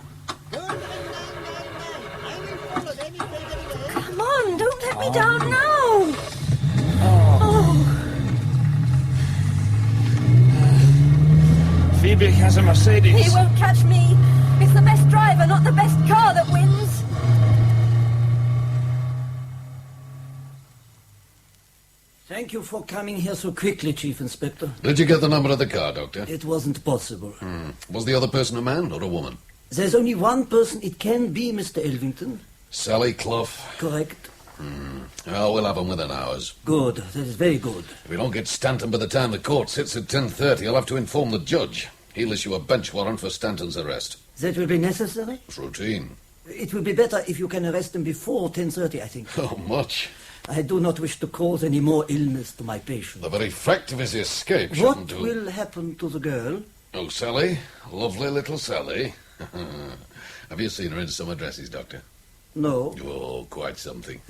Come on, don't let me down now. Oh.
Phoebe has a Mercedes.
He won't catch me. It's the best driver, not the best car that wins.
Thank you for coming here so quickly, Chief Inspector.
Did you get the number of the car, Doctor?
It wasn't possible.
Was the other person a man or a woman?
There's only one person it can be, Mr. Elvington.
Sally Clough.
Correct.
Oh, we'll have him within hours.
Good. That is very good.
If we don't get Stanton by the time the court sits at 10:30, I'll have to inform the judge. He'll issue a bench warrant for Stanton's arrest.
That will be necessary?
It's routine.
It will be better if you can arrest him before 10:30, I think.
Oh, much.
I do not wish to cause any more illness to my patient.
The very fact of his escape
What
shouldn't do...
will happen to the girl?
Oh, Sally? Lovely little Sally. Have you seen her in summer dresses, Doctor?
No.
Oh, quite something.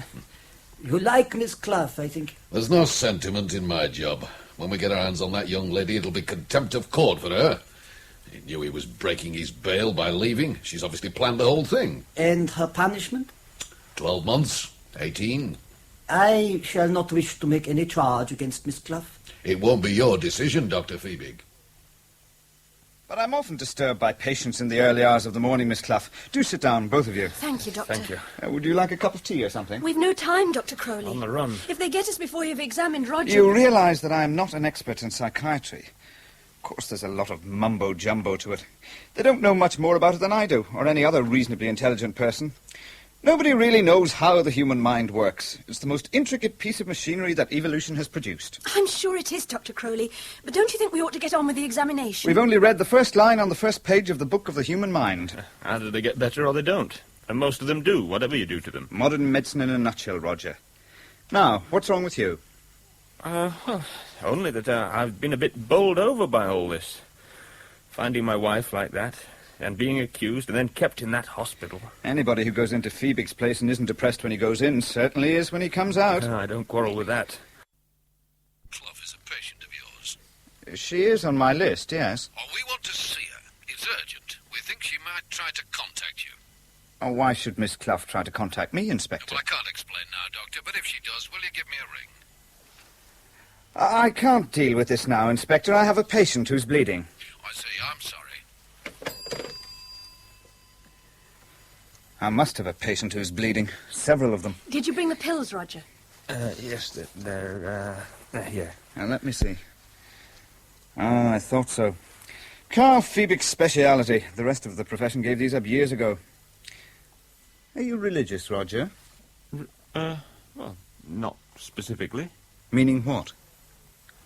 You like Miss Clough, I think.
There's no sentiment in my job. When we get our hands on that young lady, it'll be contempt of court for her. He knew he was breaking his bail by leaving. She's obviously planned the whole thing.
And her punishment?
12 months. 18.
I shall not wish to make any charge against Miss Clough.
It won't be your decision, Dr. Phoebe.
But I'm often disturbed by patients in the early hours of the morning, Miss Clough. Do sit down, both of you.
Thank you, Doctor.
Thank you.
Would you like a cup of tea or something?
We've no time, Dr. Crowley.
On the run.
If they get us before you've examined Roger...
You realise that I'm not an expert in psychiatry. Of course, there's a lot of mumbo-jumbo to it. They don't know much more about it than I do, or any other reasonably intelligent person. Nobody really knows how the human mind works. It's the most intricate piece of machinery that evolution has produced.
I'm sure it is, Dr. Crowley. But don't you think we ought to get on with the examination?
We've only read the first line on the first page of the Book of the Human Mind.
Either they get better or they don't. And most of them do, whatever you do to them.
Modern medicine in a nutshell, Roger. Now, what's wrong with you?
Well, only that I've been a bit bowled over by all this. Finding my wife like that, and being accused and then kept in that hospital.
Anybody who goes into Phoebe's place and isn't depressed when he goes in certainly is when he comes out.
I don't quarrel with that.
Clough is a patient of yours.
She is on my list, yes.
Oh, we want to see her. It's urgent. We think she might try to contact you.
Oh, why should Miss Clough try to contact me, Inspector?
Well, I can't explain now, Doctor, but if she does, will you give me a ring?
I can't deal with this now, Inspector. I have a patient who's bleeding.
I see. I'm sorry.
I must have a patient who's bleeding. Several of them.
Did you bring the pills, Roger?
Yes, they're here.
Now, let me see. Ah, I thought so. Phoebe's speciality. The rest of the profession gave these up years ago. Are you religious, Roger?
Well, not specifically.
Meaning what?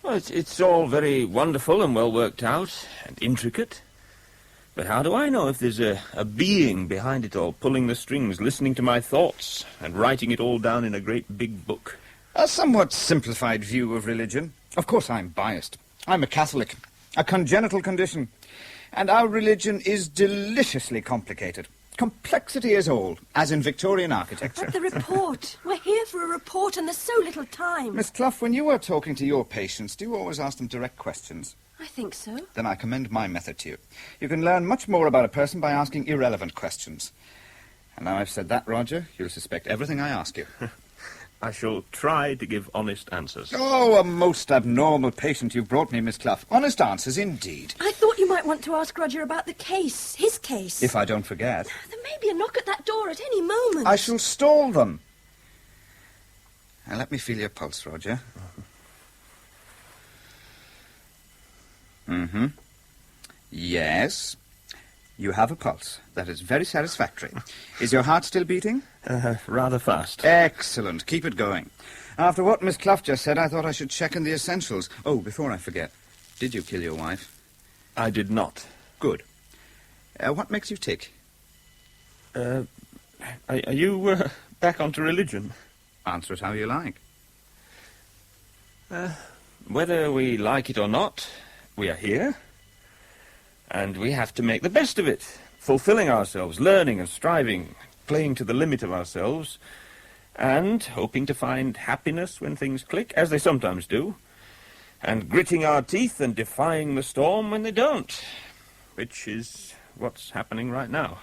Well, it's all very wonderful and well worked out and intricate. But how do I know if there's a being behind it all, pulling the strings, listening to my thoughts, and writing it all down in a great big book?
A somewhat simplified view of religion. Of course I'm biased. I'm a Catholic. A congenital condition. And our religion is deliciously complicated. Complexity is all, as in Victorian architecture.
But the report. We're here for a report and there's so little time.
Miss Clough, when you are talking to your patients, do you always ask them direct questions?
I think so.
Then I commend my method to you. You can learn much more about a person by asking irrelevant questions. And now I've said that, Roger, you'll suspect everything I ask you.
I shall try to give honest answers.
Oh, a most abnormal patient you've brought me, Miss Clough. Honest answers, indeed.
I thought you might want to ask Roger about the case, his case.
If I don't forget.
There may be a knock at that door at any moment.
I shall stall them. Now, let me feel your pulse, Roger. Mm-hmm. Yes. You have a pulse. That is very satisfactory. Is your heart still beating?
Rather fast.
Excellent. Keep it going. After what Miss Clough just said, I thought I should check in the essentials. Oh, before I forget, did you kill your wife?
I did not.
Good. What makes you tick?
Are you back onto religion?
Answer it how you like.
Whether we like it or not, we are here. And we have to make the best of it, fulfilling ourselves, learning and striving, playing to the limit of ourselves, and hoping to find happiness when things click, as they sometimes do, and gritting our teeth and defying the storm when they don't, which is what's happening right now.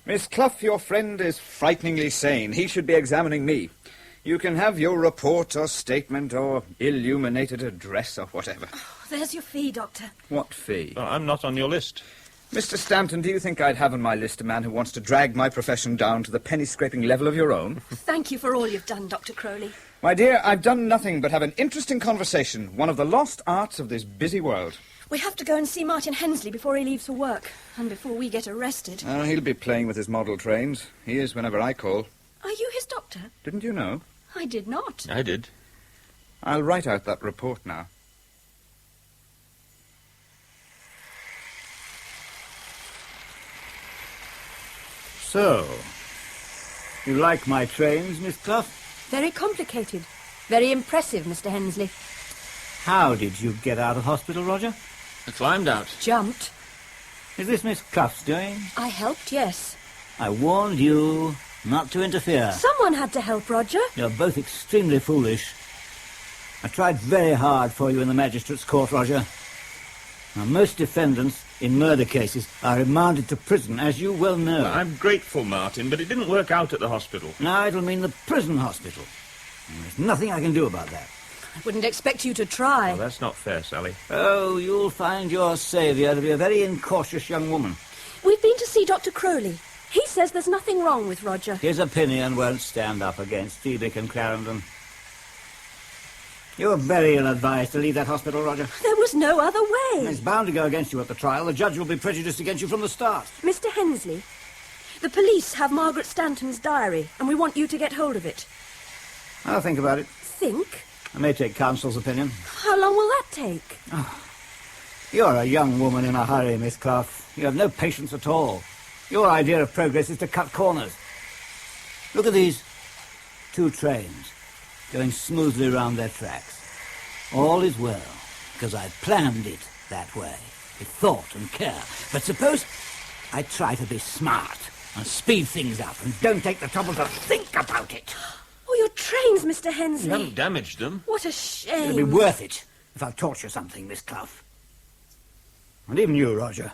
Miss Clough, your friend is frighteningly sane. He should be examining me. You can have your report or statement or illuminated address or whatever.
There's your fee, Doctor.
What fee?
I'm not on your list.
Mr. Stanton, do you think I'd have on my list a man who wants to drag my profession down to the penny-scraping level of your own?
Thank you for all you've done, Dr. Crowley.
My dear, I've done nothing but have an interesting conversation, one of the lost arts of this busy world.
We have to go and see Martin Hensley before he leaves for work, and before we get arrested.
Oh, he'll be playing with his model trains. He is whenever I call.
Are you his doctor?
Didn't you know?
I did not.
I did.
I'll write out that report now.
So, you like my trains, Miss Clough?
Very complicated. Very impressive, Mr. Hensley.
How did you get out of hospital, Roger?
I climbed out.
Jumped.
Is this Miss Clough's doing?
I helped, yes.
I warned you not to interfere.
Someone had to help, Roger.
You're both extremely foolish. I tried very hard for you in the magistrate's court, Roger. Now, most defendants in murder cases are remanded to prison, as you well know.
Well, I'm grateful, Martin, but it didn't work out at the hospital.
Now it'll mean the prison hospital. And there's nothing I can do about that.
I wouldn't expect you to try.
Well, that's not fair, Sally.
Oh, you'll find your saviour to be a very incautious young woman.
We've been to see Dr. Crowley. He says there's nothing wrong with Roger.
His opinion won't stand up against Feedick and Clarendon. You're very ill-advised to leave that hospital, Roger.
There was no other way.
It's bound to go against you at the trial. The judge will be prejudiced against you from the start.
Mr. Hensley, the police have Margaret Stanton's diary, and we want you to get hold of it.
I'll think about it.
Think?
I may take counsel's opinion.
How long will that take?
Oh, you're a young woman in a hurry, Miss Clough. You have no patience at all. Your idea of progress is to cut corners. Look at these two trains going smoothly round their tracks. All is well, because I planned it that way, with thought and care. But suppose I try to be smart and speed things up and don't take the trouble to think about it.
Oh, your trains, Mr. Hensley.
You haven't damaged them.
What a shame.
It'll be worth it if I taught you something, Miss Clough. And even you, Roger.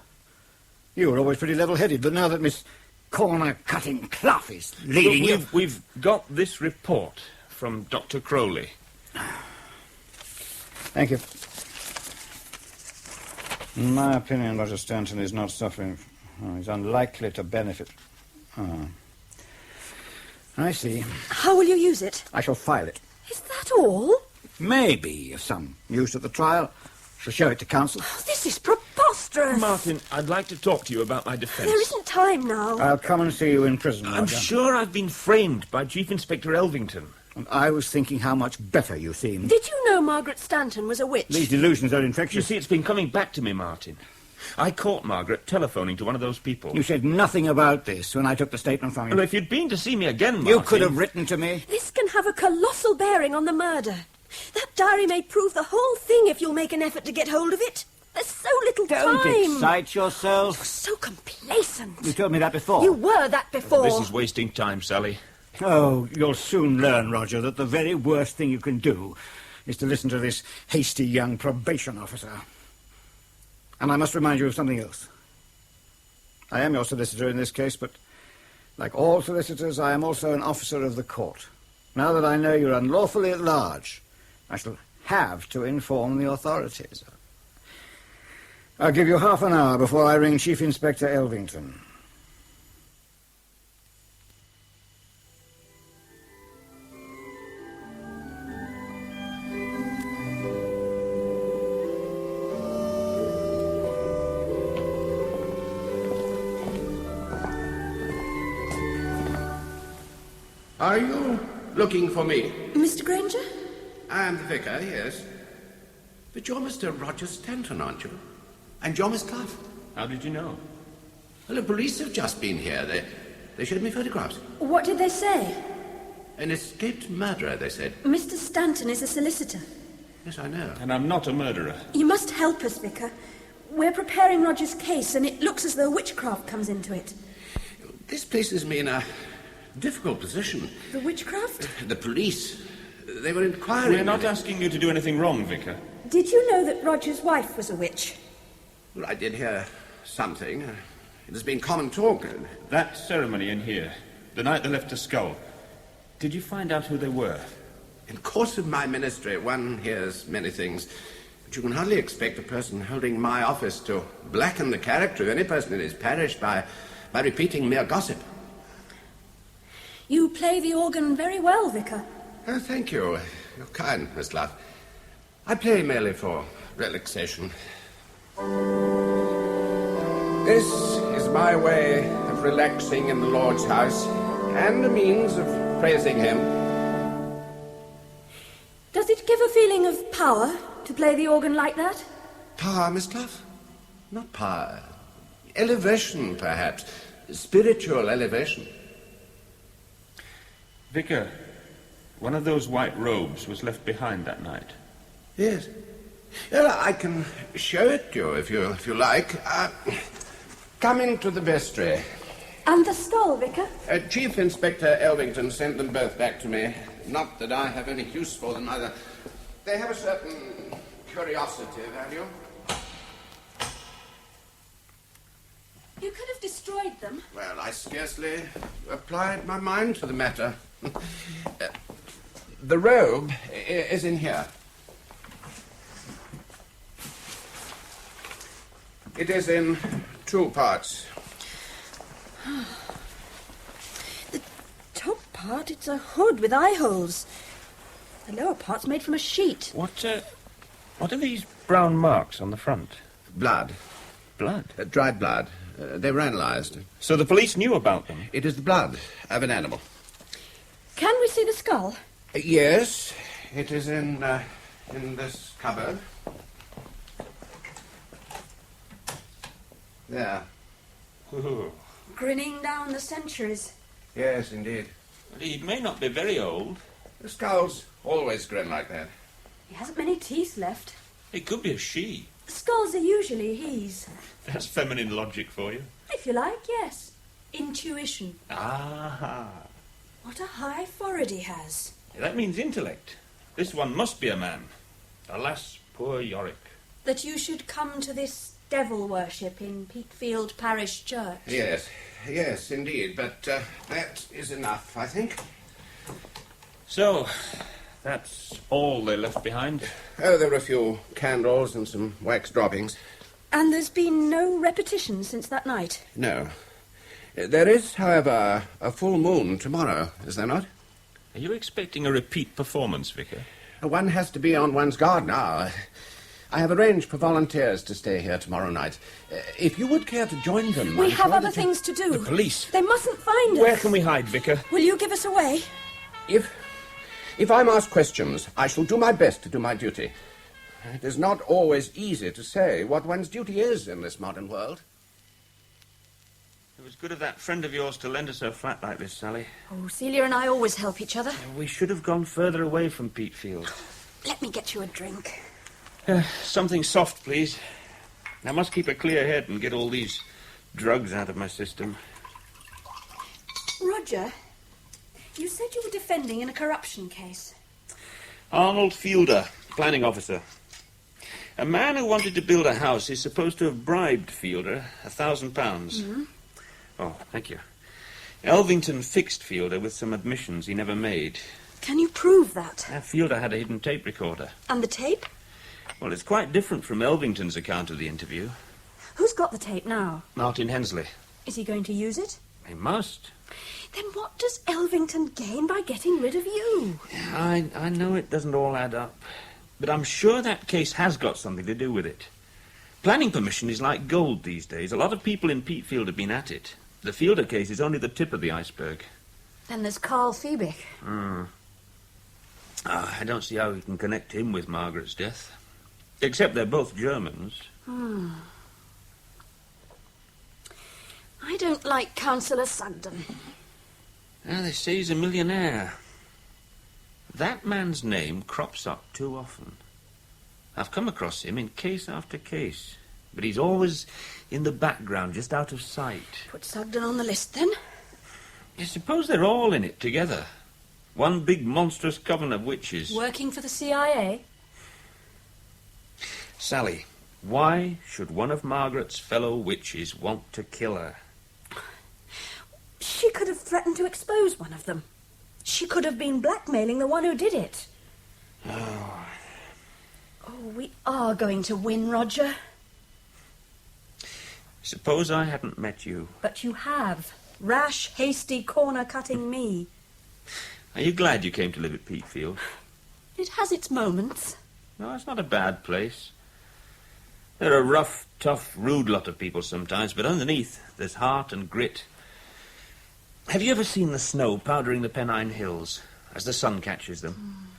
You were always pretty level-headed, but now that Miss Corner-Cutting Clough is leading you...
We've got this report from Dr. Crowley.
Thank you. In my opinion, Roger Stanton is not suffering. Oh, he's unlikely to benefit. Oh. I see.
How will you use it?
I shall file it.
Is that all?
Maybe of some use at the trial. Shall show it to counsel.
Oh, this is preposterous.
Martin, I'd like to talk to you about my defence.
There isn't time now.
I'll come and see you in prison, Roger.
I'm sure I've been framed by Chief Inspector Elvington.
And I was thinking how much better you seemed.
Did you know Margaret Stanton was a witch?
These delusions are infectious.
You see, it's been coming back to me, Martin. I caught Margaret telephoning to one of those people.
You said nothing about this when I took the statement from you.
Well, if you'd been to see me again, Martin...
You could have written to me.
This can have a colossal bearing on the murder. That diary may prove the whole thing if you'll make an effort to get hold of it. There's so little time.
Don't excite yourself.
You're so complacent.
You told me that before.
You were that before.
This is wasting time, Sally.
Oh, you'll soon learn, Roger, that the very worst thing you can do is to listen to this hasty young probation officer. And I must remind you of something else. I am your solicitor in this case, but like all solicitors, I am also an officer of the court. Now that I know you're unlawfully at large, I shall have to inform the authorities. I'll give you half an hour before I ring Chief Inspector Elvington.
Are you looking for me?
Mr. Granger?
I am the vicar, yes. But you're Mr. Roger Stanton, aren't you? And you're Miss Clough.
How did you know?
Well, the police have just been here. They showed me photographs.
What did they say?
An escaped murderer, they said.
Mr. Stanton is a solicitor.
Yes, I know.
And I'm not a murderer.
You must help us, Vicar. We're preparing Roger's case, and it looks as though witchcraft comes into it.
This places me in a difficult position.
The witchcraft?
The police. They were inquiring.
We're not asking you to do anything wrong, Vicar.
Did you know that Roger's wife was a witch?
Well, I did hear something. It has been common talk.
That ceremony in here, the night they left the skull, did you find out who they were?
In the course of my ministry, one hears many things, but you can hardly expect a person holding my office to blacken the character of any person in his parish by repeating mere gossip.
You play the organ very well, Vicar.
Oh, thank you. You're kind, Miss Clough. I play merely for relaxation. This is my way of relaxing in the Lord's house, and a means of praising him.
Does it give a feeling of power to play the organ like that?
Power, Miss Clough? Not power. Elevation, perhaps. Spiritual elevation.
Vicar, one of those white robes was left behind that night.
Yes. Well, I can show it to you if you like. Come into the vestry.
And the skull, Vicar?
Chief Inspector Elvington sent them both back to me. Not that I have any use for them either. They have a certain curiosity value.
You could have destroyed them.
Well, I scarcely applied my mind to the matter. The robe is in here. It is in two parts.
The top part, it's a hood with eye holes. The lower part's made from a sheet.
What are these brown marks on the front?
Blood.
Blood?
Dried blood. They were analysed.
So the police knew about them?
It is the blood of an animal.
Can we see the skull?
Yes, it is in this cupboard. There.
Grinning down the centuries.
Yes, indeed.
He may not be very old.
The skulls always grin like that.
He hasn't many teeth left.
It could be a she.
Skulls are usually he's.
That's feminine logic for you.
If you like, yes. Intuition.
Ah.
What a high forehead he has.
That means intellect. This one must be a man. Alas, poor Yorick.
That you should come to this devil worship in Peatfield Parish Church.
Yes, indeed. But that is enough, I think.
So, that's all they left behind?
Oh, there were a few candles and some wax droppings.
And there's been no repetition since that night?
No. There is, however, a full moon tomorrow, is there not?
Are you expecting a repeat performance, Vicar?
One has to be on one's guard now. I have arranged for volunteers to stay here tomorrow night. If you would care to join them...
We have other things to do.
The police.
They mustn't find us.
Where can we hide, Vicar?
Will you give us away?
If If I'm asked questions, I shall do my best to do my duty. It is not always easy to say what one's duty is in this modern world.
It was good of that friend of yours to lend us her flat like this, Sally.
Oh, Celia and I always help each other.
We should have gone further away from Peatfield.
Let me get you a drink.
Something soft, please. I must keep a clear head and get all these drugs out of my system.
Roger, you said you were defending in a corruption case.
Arnold Fielder, planning officer. A man who wanted to build a house is supposed to have bribed Fielder £1,000.
Mm-hmm.
Oh, thank you. Elvington fixed Fielder with some admissions he never made.
Can you prove that?
Fielder had a hidden tape recorder.
And the tape?
Well, it's quite different from Elvington's account of the interview.
Who's got the tape now?
Martin Hensley.
Is he going to use it?
He must.
Then what does Elvington gain by getting rid of you?
I know it doesn't all add up, but I'm sure that case has got something to do with it. Planning permission is like gold these days. A lot of people in Peatfield have been at it. The Fielder case is only the tip of the iceberg.
Then there's Carl Fiebig.
I don't see how we can connect him with Margaret's death. Except they're both Germans.
I don't like Councillor Sugden.
They say he's a millionaire. That man's name crops up too often. I've come across him in case after case, but he's always in the background, just out of sight.
Put Sugden on the list, then.
You suppose they're all in it together? One big monstrous coven of witches.
Working for the CIA?
Sally, why should one of Margaret's fellow witches want to kill her?
She could have threatened to expose one of them. She could have been blackmailing the one who did it. Oh, we are going to win, Roger.
Suppose I hadn't met you.
But you have. Rash, hasty, corner-cutting me.
Are you glad you came to live at Peatfield?
It has its moments.
No, it's not a bad place. They're a rough, tough, rude lot of people sometimes, but underneath there's heart and grit. Have you ever seen the snow powdering the Pennine hills as the sun catches them?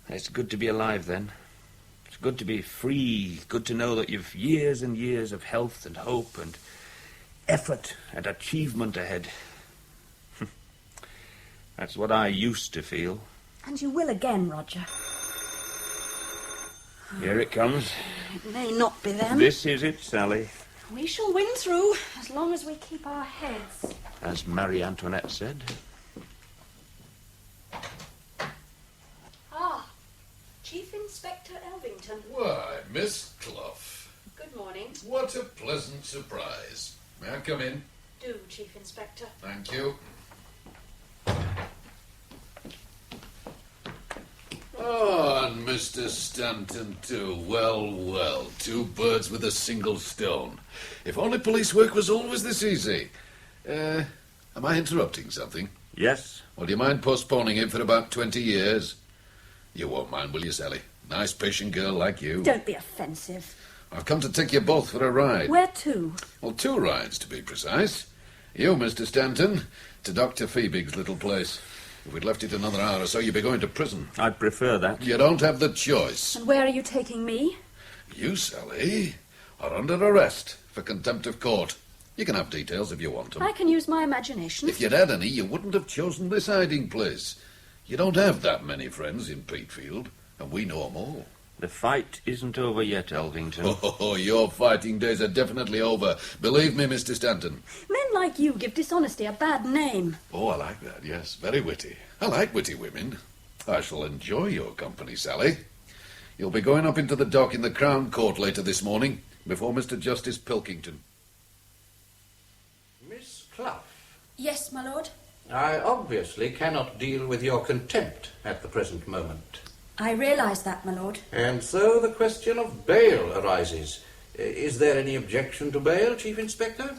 It's good to be alive then. It's good to be free, good to know that you've years and years of health and hope and effort and achievement ahead. That's what I used to feel.
And you will again, Roger.
Here it comes.
It may not be them.
This is it, Sally.
We shall win through, as long as we keep our heads.
As Marie Antoinette said.
Ah, Chief Inspector Elvington.
Why, Miss Clough.
Good morning.
What a pleasant surprise. May I come in?
Do, Chief Inspector.
Thank you. Oh, and Mr. Stanton, too. Well, well, two birds with a single stone. If only police work was always this easy. Am I interrupting something?
Yes.
Well, do you mind postponing it for about 20 years? You won't mind, will you, Sally? Nice, patient girl like you.
Don't be offensive.
I've come to take you both for a ride.
Where to?
Well, 2 rides, to be precise. You, Mr. Stanton, to Dr. Fiebig's little place. If we'd left it another hour or so, you'd be going to prison.
I'd prefer that.
You don't have the choice.
And where are you taking me?
You, Sally, are under arrest for contempt of court. You can have details if you want them.
I can use my imagination.
If you'd had any, you wouldn't have chosen this hiding place. You don't have that many friends in Peatfield, and we know 'em all.
The fight isn't over yet, Elvington.
Oh, your fighting days are definitely over. Believe me, Mr. Stanton.
Men like you give dishonesty a bad name.
Oh, I like that, yes. Very witty. I like witty women. I shall enjoy your company, Sally. You'll be going up into the dock in the Crown Court later this morning, before Mr. Justice Pilkington.
Miss Clough,
Yes, my lord.
I obviously cannot deal with your contempt at the present moment.
I realise that, my lord.
And so the question of bail arises. Is there any objection to bail, Chief Inspector?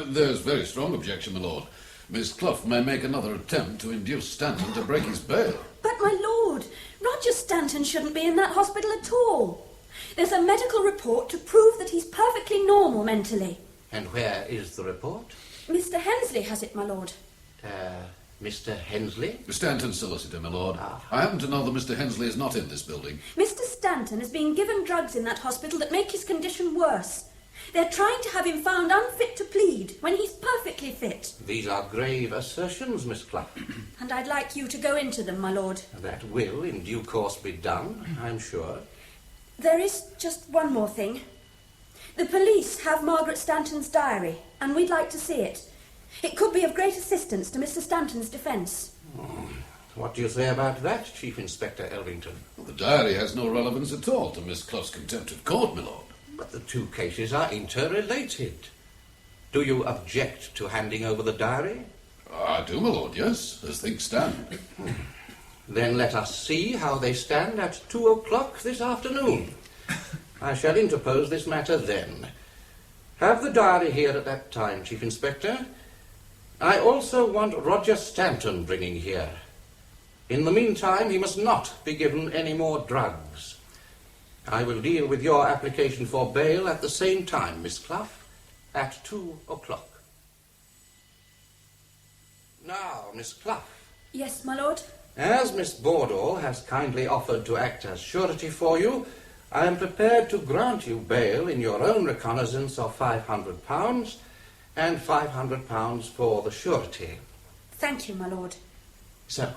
There's very strong objection, my lord. Miss Clough may make another attempt to induce Stanton to break his bail.
But, my lord, Roger Stanton shouldn't be in that hospital at all. There's a medical report to prove that he's perfectly normal mentally.
And where is the report?
Mr. Hensley has it, my lord.
Mr. Hensley?
Stanton solicitor, my lord. I happen to know that Mr. Hensley is not in this building.
Mr. Stanton has been given drugs in that hospital that make his condition worse. They're trying to have him found unfit to plead when he's perfectly fit.
These are grave assertions, Miss Clough.
And I'd like you to go into them, my lord.
That will, in due course, be done, I'm sure.
There is just one more thing. The police have Margaret Stanton's diary, and we'd like to see it. It could be of great assistance to Mr. Stanton's defence.
What do you say about that, Chief Inspector Elvington?
Well, the diary has no relevance at all to Miss Clough's contempt of court, my lord.
But the two cases are interrelated. Do you object to handing over the diary?
I do, my lord, yes, as things stand.
Then let us see how they stand at 2 o'clock this afternoon. I shall interpose this matter then. Have the diary here at that time, Chief Inspector. I also want Roger Stanton bringing here. In the meantime, he must not be given any more drugs. I will deal with your application for bail at the same time, Miss Clough, at 2 o'clock. Now, Miss Clough.
Yes, my lord?
As Miss Bordall has kindly offered to act as surety for you, I am prepared to grant you bail in your own recognizance of £500 and £500 for the surety.
Thank you, my lord.
So,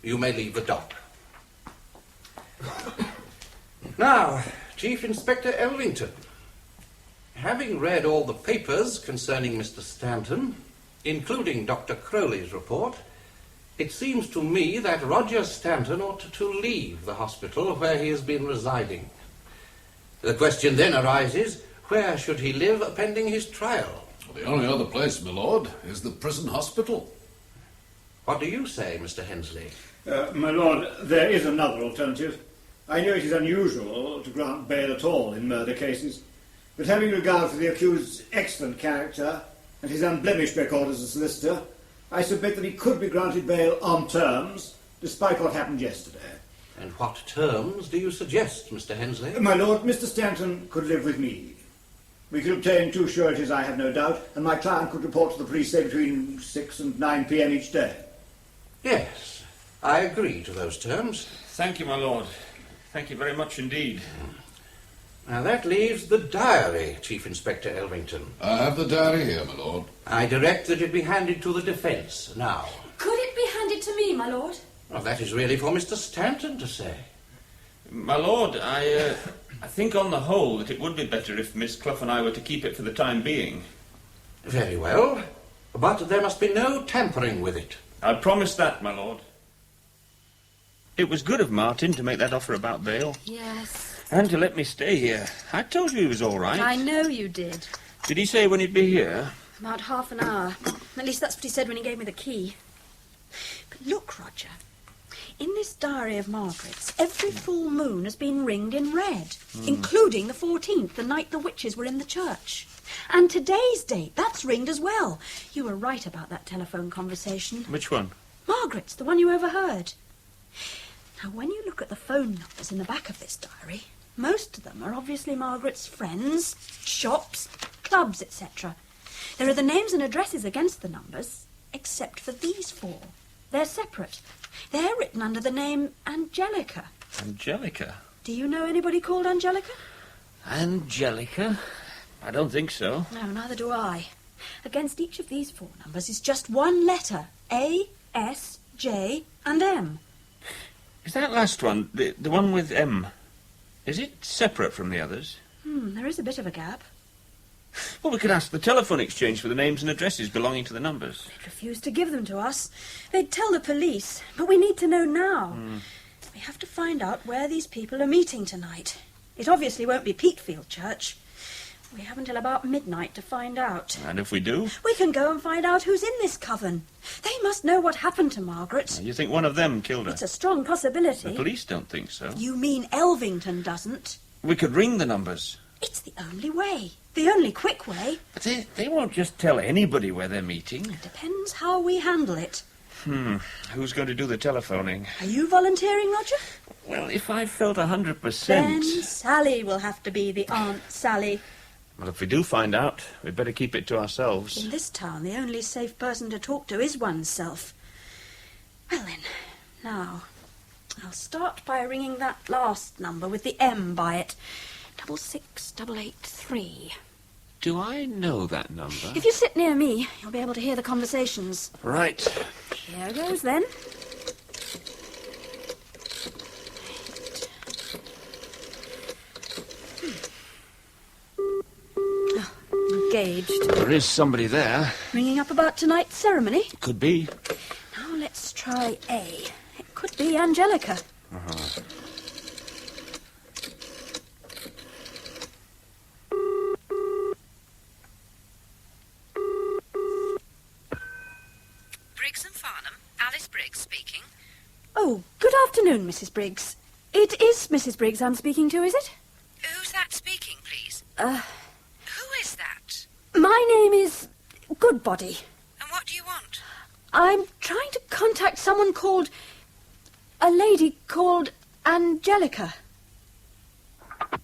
you may leave the dock. Now, Chief Inspector Elvington, having read all the papers concerning Mr. Stanton, including Dr. Crowley's report, it seems to me that Roger Stanton ought to leave the hospital where he has been residing. The question then arises, where should he live pending his trial?
Well, the only other place, my lord, is the prison hospital.
What do you say, Mr. Hensley?
My lord, there is another alternative. I know it is unusual to grant bail at all in murder cases, but having regard for the accused's excellent character and his unblemished record as a solicitor, I submit that he could be granted bail on terms, despite what happened yesterday.
And what terms do you suggest, Mr. Hensley?
My lord, Mr. Stanton could live with me. We could obtain 2 sureties, I have no doubt, and my client could report to the police, say, between 6 and 9 p.m. each day.
Yes, I agree to those terms.
Thank you, my lord. Thank you very much indeed.
Now that leaves the diary, Chief Inspector Elvington.
I have the diary here, my lord.
I direct that it be handed to the defence now.
Could it be handed to me, my lord?
Well, that is really for Mr. Stanton to say.
My lord, I think on the whole that it would be better if Miss Clough and I were to keep it for the time being.
Very well, but there must be no tampering with it.
I promise that, my lord. It was good of Martin to make that offer about bail.
Yes.
And to let me stay here. I told you he was all right.
I know you did.
Did he say when he'd be here?
About half an hour. At least that's what he said when he gave me the key. But look, Roger. In this diary of Margaret's, every full moon has been ringed in red, including the 14th, the night the witches were in the church. And today's date, that's ringed as well. You were right about that telephone conversation.
Which one?
Margaret's, the one you overheard. Now, when you look at the phone numbers in the back of this diary, most of them are obviously Margaret's friends, shops, clubs, etc. There are the names and addresses against the numbers, except for these 4. They're separate. They're written under the name Angelica.
Angelica?
Do you know anybody called Angelica?
Angelica? I don't think so.
No, neither do I. Against each of these 4 numbers is just one letter. A, S, J, and M.
Is that last one, the one with M, is it separate from the others?
There is a bit of a gap.
Well, we could ask the telephone exchange for the names and addresses belonging to the numbers.
They'd refuse to give them to us. They'd tell the police, but we need to know now. We have to find out where these people are meeting tonight. It obviously won't be Peatfield Church. We have until about midnight to find out.
And if we do?
We can go and find out who's in this coven. They must know what happened to Margaret.
You think one of them killed her?
It's a strong possibility.
The police don't think so.
You mean Elvington doesn't?
We could ring the numbers.
It's the only way. The only quick way.
But they won't just tell anybody where they're meeting.
It depends how we handle it.
Who's going to do the telephoning?
Are you volunteering, Roger?
Well, if I felt 100%...
Then Sally will have to be the Aunt Sally.
Well, if we do find out, we'd better keep it to ourselves.
In this town, the only safe person to talk to is oneself. Well then, now, I'll start by ringing that last number with the M by it. 66883.
Do I know that number?
If you sit near me, you'll be able to hear the conversations.
Right.
Here goes then. Oh, engaged.
There is somebody there.
Ringing up about tonight's ceremony.
Could be.
Now let's try A. It could be Angelica.
Uh-huh.
Briggs and Farnham, Alice Briggs speaking.
Oh, good afternoon, Mrs. Briggs. It is Mrs. Briggs I'm speaking to, is it?
Who's that speaking, please?
Who
Who is that?
My name is Goodbody.
And what do you want?
I'm trying to contact someone called... a lady called Angelica. What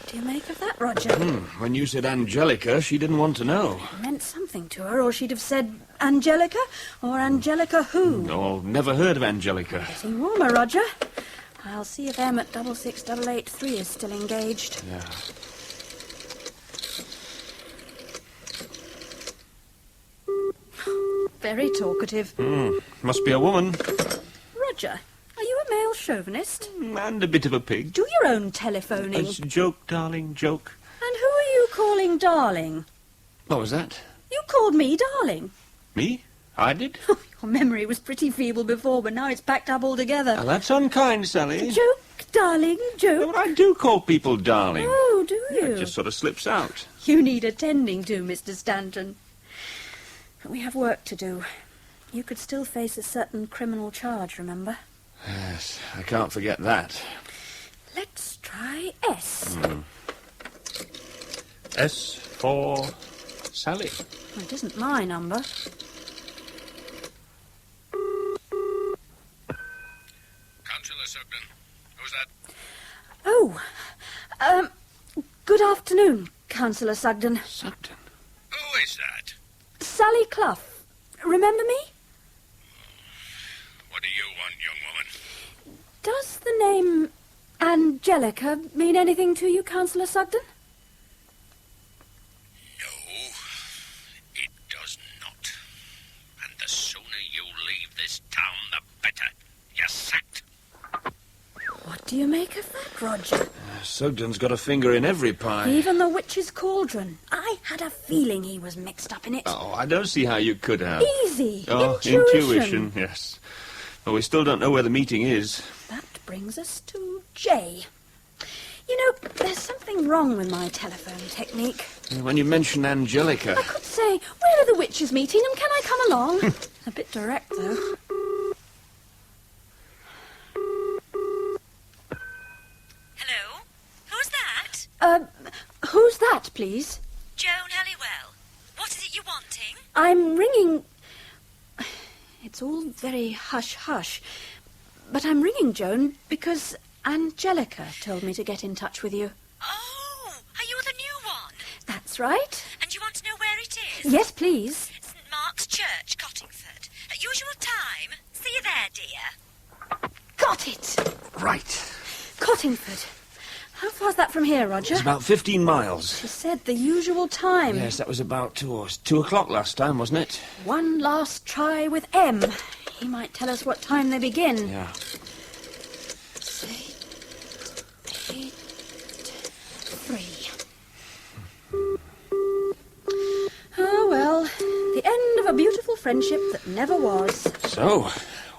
do you make of that, Roger?
When you said Angelica, she didn't want to know.
It meant something to her, or she'd have said Angelica, or Angelica who?
No, never heard of Angelica.
Getting warmer, Roger. I'll see if M at 66883 is still engaged.
Yeah.
Very talkative.
Must be a woman.
Roger, are you a male chauvinist?
And a bit of a pig.
Do your own telephoning.
It's a joke, darling, joke.
And who are you calling darling?
What was that?
You called me darling.
Me? I did?
Your memory was pretty feeble before, but now it's packed up altogether.
Now, that's unkind, Sally.
Joke, darling, joke.
No, but I do call people darling.
Oh, do you?
It just sort of slips out.
You need attending to, Mr. Stanton. But we have work to do. You could still face a certain criminal charge, remember?
Yes, I can't forget that.
Let's try S.
S for Sally.
It isn't my number.
Councillor Sugden. Who's that?
Oh, good afternoon, Councillor Sugden.
Sugden?
Who is that?
Sally Clough. Remember me?
What do you want, young woman?
Does the name Angelica mean anything to you, Councillor Sugden?
No, it does not. And the sooner you leave this town, the better. You're sacked.
What do you make of that, Roger?
Sugden's got a finger in every pie.
Even the witch's cauldron. I had a feeling he was mixed up in it.
Oh, I don't see how you could have.
Easy.
Oh, intuition, yes. Well, we still don't know where the meeting is.
That brings us to J. You know, there's something wrong with my telephone technique.
When you mention Angelica...
I could say, where are the witches meeting and can I come along? A bit direct, though.
Hello? Who's that?
Who's that, please?
Joan Halliwell. What is it you're wanting?
I'm ringing... It's all very hush-hush. But I'm ringing, Joan, because Angelica told me to get in touch with you.
Oh, are you the new one?
That's right.
And you want to know where it is?
Yes, please.
St Mark's Church, Cottingford. At usual time. See you there, dear.
Got it.
Right.
Cottingford. How far's that from here, Roger?
It's about 15 miles.
She said the usual time.
Yes, that was about 2 o'clock last time, wasn't it?
One last try with M. He might tell us what time they begin.
Yeah.
6, 8, 3. Oh, well, the end of a beautiful friendship that never was.
So,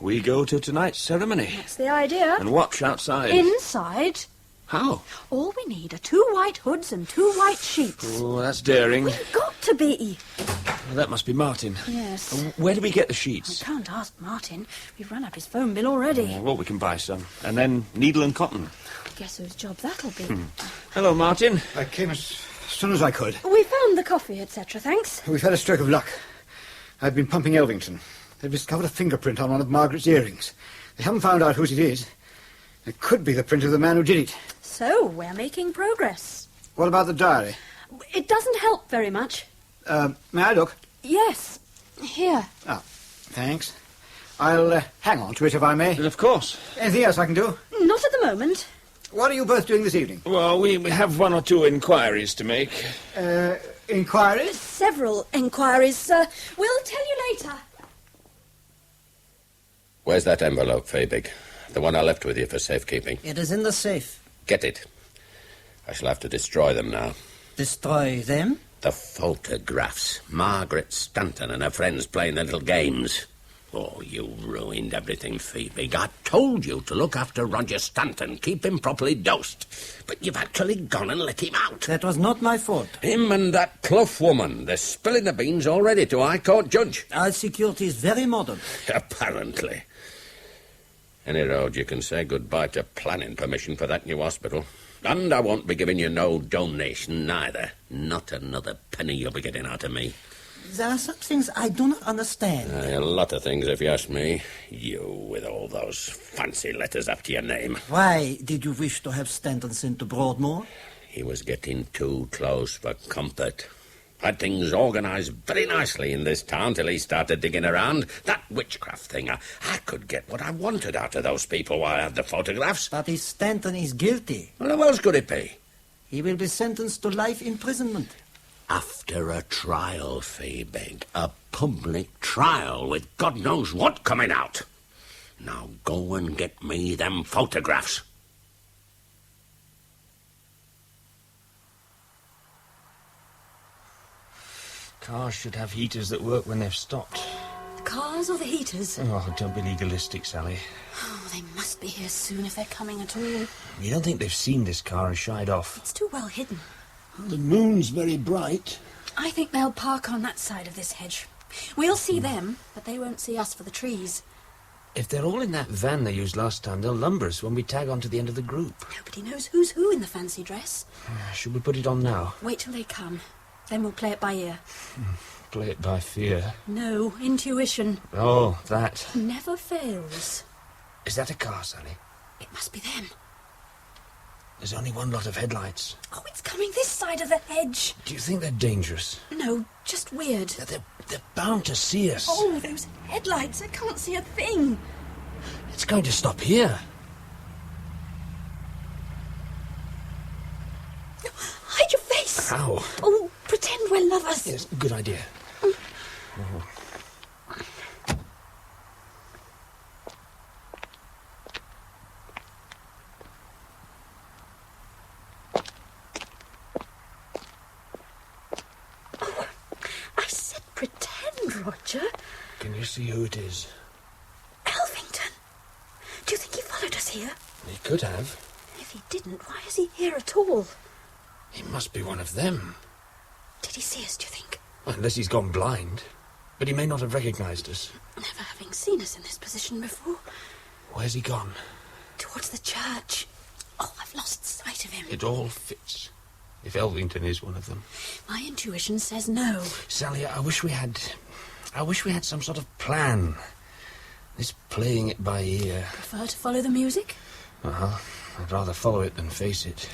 we go to tonight's ceremony.
That's the idea.
And watch outside.
Inside,
How?
all we need are 2 white hoods and 2 white sheets.
Oh, that's daring.
We've got to be.
Well, that must be Martin.
Yes.
Where do we get the sheets?
I can't ask Martin. We've run up his phone bill already.
Oh, well, we can buy some. And then needle and cotton.
Guess whose job that'll be.
Hello, Martin.
I came as soon as I could.
We found the coffee, etc., thanks.
We've had a stroke of luck. I've been pumping Elvington. They've discovered a fingerprint on one of Margaret's earrings. They haven't found out whose it is. It could be the print of the man who did it.
So, we're making progress.
What about the diary?
It doesn't help very much.
May I look?
Yes. Here.
Ah, thanks. I'll hang on to it if I may.
Of course.
Anything else I can do?
Not at the moment.
What are you both doing this evening?
Well, we have one or two inquiries to make.
Inquiries?
Several inquiries, sir. We'll tell you later.
Where's that envelope, Fabig? The one I left with you for safekeeping.
It is in the safe.
Get it. I shall have to destroy them now.
Destroy them?
The photographs. Margaret Stanton and her friends playing their little games. Oh, you ruined everything, Phoebe. I told you to look after Roger Stanton, keep him properly dosed. But you've actually gone and let him out.
That was not my fault.
Him and that Clough woman. They're spilling the beans already to a High Court judge.
Our security is very modern.
Apparently. Any road, you can say goodbye to planning permission for that new hospital. And I won't be giving you no donation, neither. Not another penny you'll be getting out of me.
There are some things I do not understand.
A lot of things, if you ask me. You, with all those fancy letters after your name.
Why did you wish to have Stanton sent to Broadmoor?
He was getting too close for comfort. Had things organised very nicely in this town till he started digging around. That witchcraft thing, I could get what I wanted out of those people while I had the photographs.
But if Stanton is guilty...
Well, who else could it be?
He will be sentenced to life imprisonment.
After a trial, Fabig. A public trial with God knows what coming out. Now go and get me them photographs.
Cars should have heaters that work when they've stopped.
The cars or the heaters?
Oh, don't be legalistic, Sally.
Oh, they must be here soon if they're coming at all.
You don't think they've seen this car and shied off?
It's too well hidden.
The moon's very bright.
I think they'll park on that side of this hedge. We'll see them, but they won't see us for the trees.
If they're all in that van they used last time, they'll lumber us when we tag on to the end of the group.
Nobody knows who's who in the fancy dress.
Should we put it on now?
Wait till they come. Then we'll play it by ear.
Play it by fear.
No, intuition.
Oh, that.
Never fails.
Is that a car, Sally?
It must be them.
There's only one lot of headlights.
Oh, it's coming this side of the hedge.
Do you think they're dangerous?
No, just weird.
They're bound to see us.
Oh, those headlights. I can't see a thing.
It's going to stop here.
Hide your face.
How?
Oh, pretend we're lovers.
Yes, good idea.
I said pretend, Roger.
Can you see who it is?
Elvington. Do you think he followed us here?
He could have.
If he didn't, why is he here at all?
He must be one of them.
Did he see us, do you think?
Unless he's gone blind. But he may not have recognised us.
Never having seen us in this position before.
Where's he gone?
Towards the church. Oh, I've lost sight of him.
It all fits. If Elvington is one of them.
My intuition says no.
Sally, I wish we had some sort of plan. This playing it by ear.
Prefer to follow the music?
Well, I'd rather follow it than face it.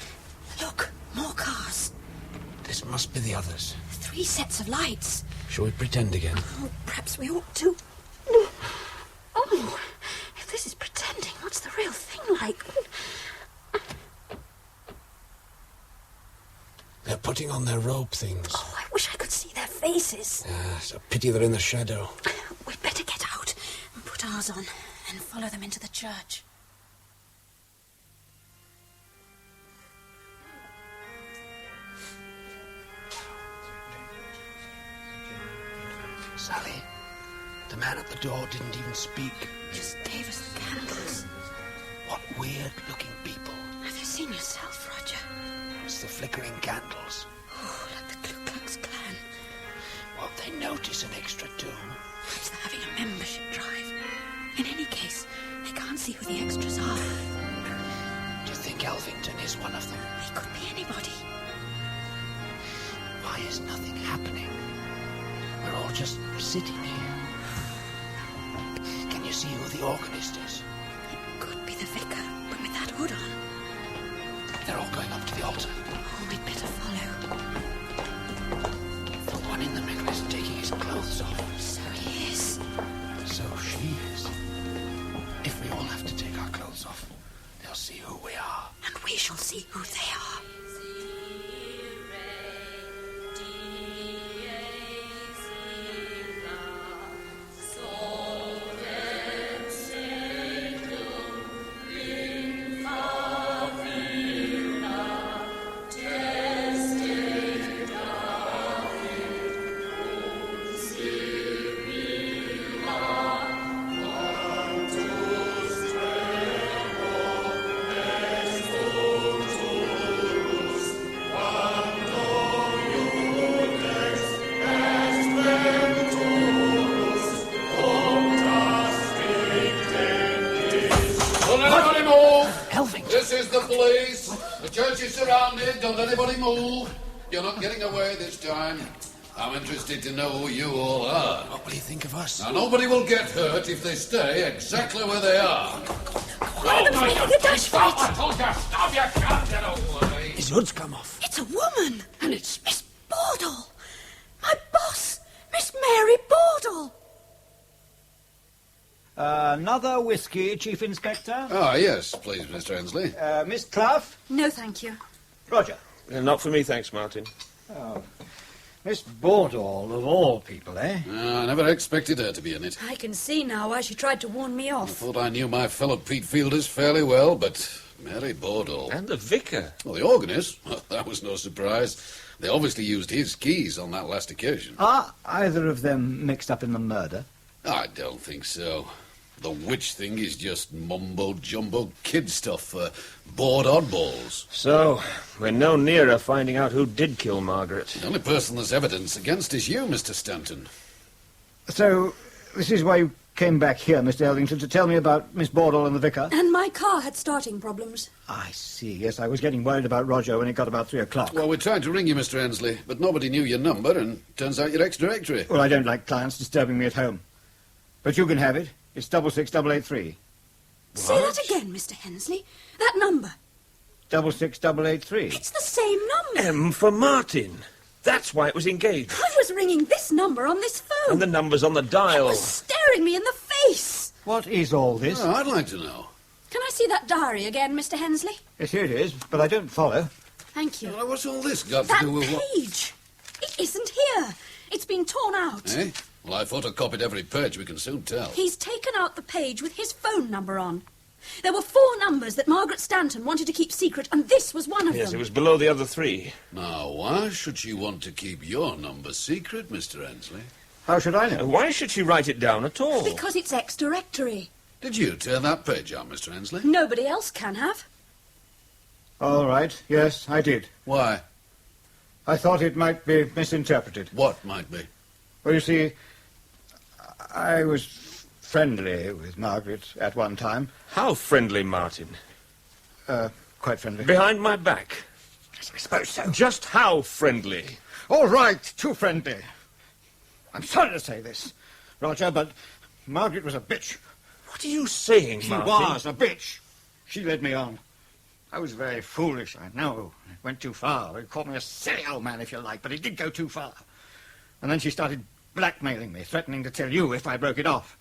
Look, more cars.
This must be the others.
3 sets of lights.
Shall we pretend again?
Oh, perhaps we ought to. Oh, if this is pretending, what's the real thing like?
They're putting on their robe things.
Oh, I wish I could see their faces.
It's a pity they're in the shadow.
We'd better get out and put ours on and follow them into the church.
Sally, the man at the door didn't even speak.
Just gave us the candles.
What weird-looking people.
Have you seen yourself, Roger?
It's the flickering candles.
Oh, like the Ku Klux Klan.
Won't they notice an extra tomb?
Perhaps they're having a membership drive. In any case, they can't see who the extras are.
Do you think Elvington is one of them?
He could be anybody.
Why is nothing happening? We're all just sitting here. Can you see who the organist is?
It could be the vicar, but with that hood on.
They're all going up to the altar.
Oh, we'd better follow.
The one in the middle is taking his clothes off.
So he is.
So
she is. If we all have to take our clothes off, they'll see who we are.
And we shall see who they are.
This is the police. The church is surrounded. Don't anybody move. You're not getting away this time. I'm interested to know who you all are.
What will you think of us?
Now, nobody will get hurt if they stay exactly where they are.
One of them's making a dash for it.
I told you, stop, you can't get away.
His hood's come off.
It's a woman, and it's Miss Bordle. My boss, Miss Mary Bordle.
Another whiskey, Chief Inspector.
Ah, yes, please, Mr. Hensley.
Miss Clough?
No, thank you.
Roger.
Not for me, thanks, Martin.
Oh. Miss Bordle, of all people, eh?
I never expected her to be in it.
I can see now why she tried to warn me
I
off.
thought I knew my fellow Peatfielders fairly well, but Mary Bordle.
And the vicar.
Well, the organist, well, that was no surprise. They obviously used his keys on that last occasion.
Are either of them mixed up in the murder?
I don't think so. The witch thing is just mumbo-jumbo kid stuff for bored oddballs.
So, we're no nearer finding out who did kill Margaret.
The only person there's evidence against is you, Mr. Stanton.
So, this is why you came back here, Mr. Eldington, to tell me about Miss Bordle and the vicar?
And my car had starting problems.
I see. Yes, I was getting worried about Roger when it got about 3 o'clock.
Well, we tried to ring you, Mr. Hensley, but nobody knew your number, and turns out you're ex-directory.
Well, I don't like clients disturbing me at home. But you can have it. It's 66883.
Say that again, Mr. Hensley. That number.
66883.
It's the same number.
M for Martin. That's why it was engaged.
I was ringing this number on this phone.
And the number's on the dial.
It was staring me in the face.
What is all this?
Oh, I'd like to know.
Can I see that diary again, Mr. Hensley?
Yes, here it is, but I don't follow.
Thank you.
Well, what's all this got
That
to do with what?
page. It isn't here. It's been torn out.
Eh? Well, I photocopied every page, we can soon tell.
He's taken out the page with his phone number on. There were 4 numbers that Margaret Stanton wanted to keep secret, and this was one of
Yes,
them.
it was below the other 3.
Now, why should she want to keep your number secret, Mr. Hensley?
How should I know?
Why should she write it down at all?
Because it's ex-directory.
Did you turn that page out, Mr. Hensley?
Nobody else can have.
All right. Yes, I did.
Why?
I thought it might be misinterpreted.
What might be?
Well, you see, I was friendly with Margaret at one time.
How friendly, Martin?
Quite friendly.
Behind my back?
Yes, I suppose so.
Just how friendly?
All right, too friendly. I'm sorry to say this, Roger, but Margaret was a bitch.
What are you saying,
She
Martin?
was a bitch. She led me on. I was very foolish, I know. It went too far. He called me a silly old man, if you like, but it did go too far. And then she started blackmailing me, threatening to tell you if I broke it off.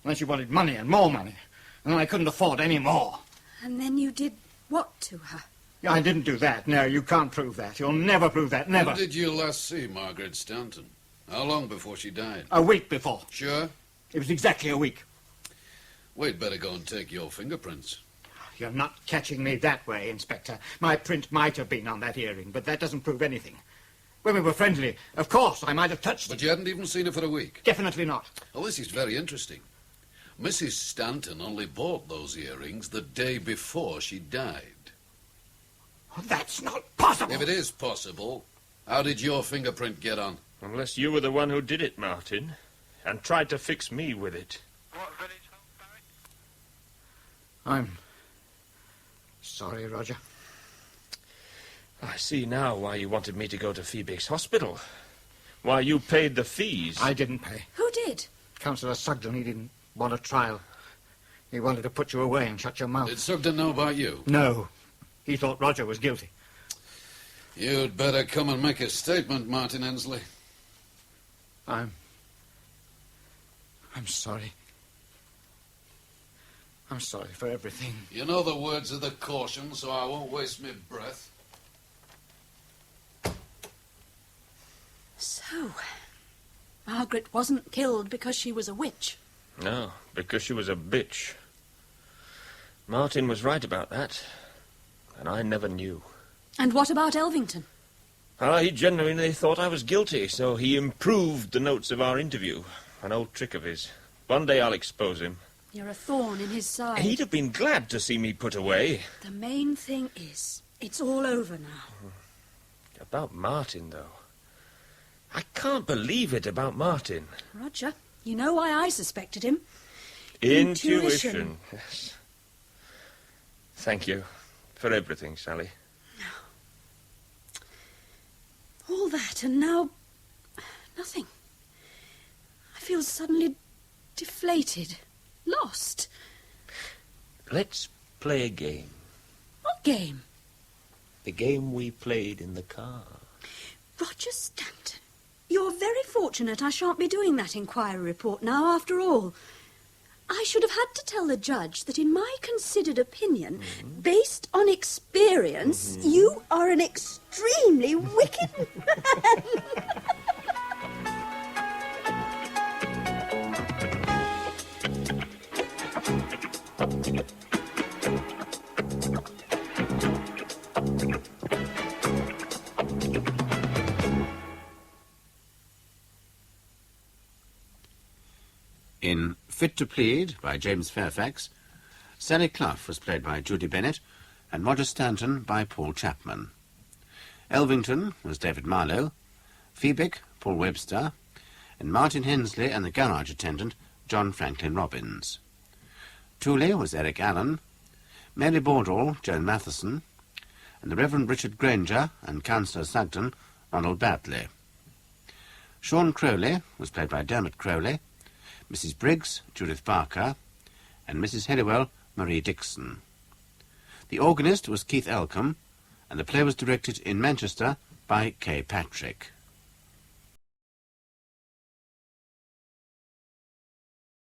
And then she wanted money and more money. And then I couldn't afford any more.
And then you did what to her?
Yeah, I didn't do that. No, you can't prove that. You'll never prove that. Never.
When did you last see Margaret Stanton? How long before she died?
A week before.
Sure?
It was exactly a week.
We'd better go and take your fingerprints.
You're not catching me that way, Inspector. My print might have been on that earring, but that doesn't prove anything. When we were friendly, of course, I might have touched
But
it.
you hadn't even seen her for a week?
Definitely not.
Well, this is very interesting. Mrs. Stanton only bought those earrings the day before she died.
That's not possible.
If it is possible, how did your fingerprint get on?
Unless you were the one who did it, Martin, and tried to fix me with it.
I'm sorry, Roger.
I see now why you wanted me to go to Phoebix Hospital. Why you paid the fees.
I didn't pay.
Who did?
Councillor Sugden, he didn't want a trial. He wanted to put you away and shut your mouth.
Did Sugden know about you?
No. He thought Roger was guilty.
You'd better come and make a statement, Martin Hensley.
I'm
I'm sorry. I'm sorry for everything.
You know the words of the caution, so I won't waste my breath.
So, Margaret wasn't killed because she was a witch.
No, because she was a bitch. Martin was right about that, and I never knew.
And what about Elvington?
He genuinely thought I was guilty, so he improved the notes of our interview. An old trick of his. One day I'll expose him.
You're a thorn in his side.
He'd have been glad to see me put away.
The main thing is, it's all over now.
About Martin, though. I can't believe it about Martin.
Roger, you know why I suspected him?
Intuition. Yes. Thank you for everything, Sally.
All that, and now nothing. I feel suddenly deflated, lost.
Let's play a game.
What game?
The game we played in the car.
Roger Stanton, you're very fortunate I shan't be doing that inquiry report now, after all. I should have had to tell the judge that in my considered opinion, based on experience, you are an extremely wicked man.
In Fit to Plead by James Fairfax, Sally Clough was played by Judy Bennett and Roger Stanton by Paul Chapman. Elvington was David Marlowe, Phoebic, Paul Webster, and Martin Hensley and the garage attendant, John Franklin Robbins. Tooley was Eric Allen, Mary Bordall, Joan Matheson, and the Reverend Richard Granger and Councillor Sugden, Ronald Badley. Sean Crowley was played by Dermot Crowley, Mrs. Briggs, Judith Barker, and Mrs. Helliwell, Marie Dixon. The organist was Keith Elcombe, and the play was directed in Manchester by Kay Patrick.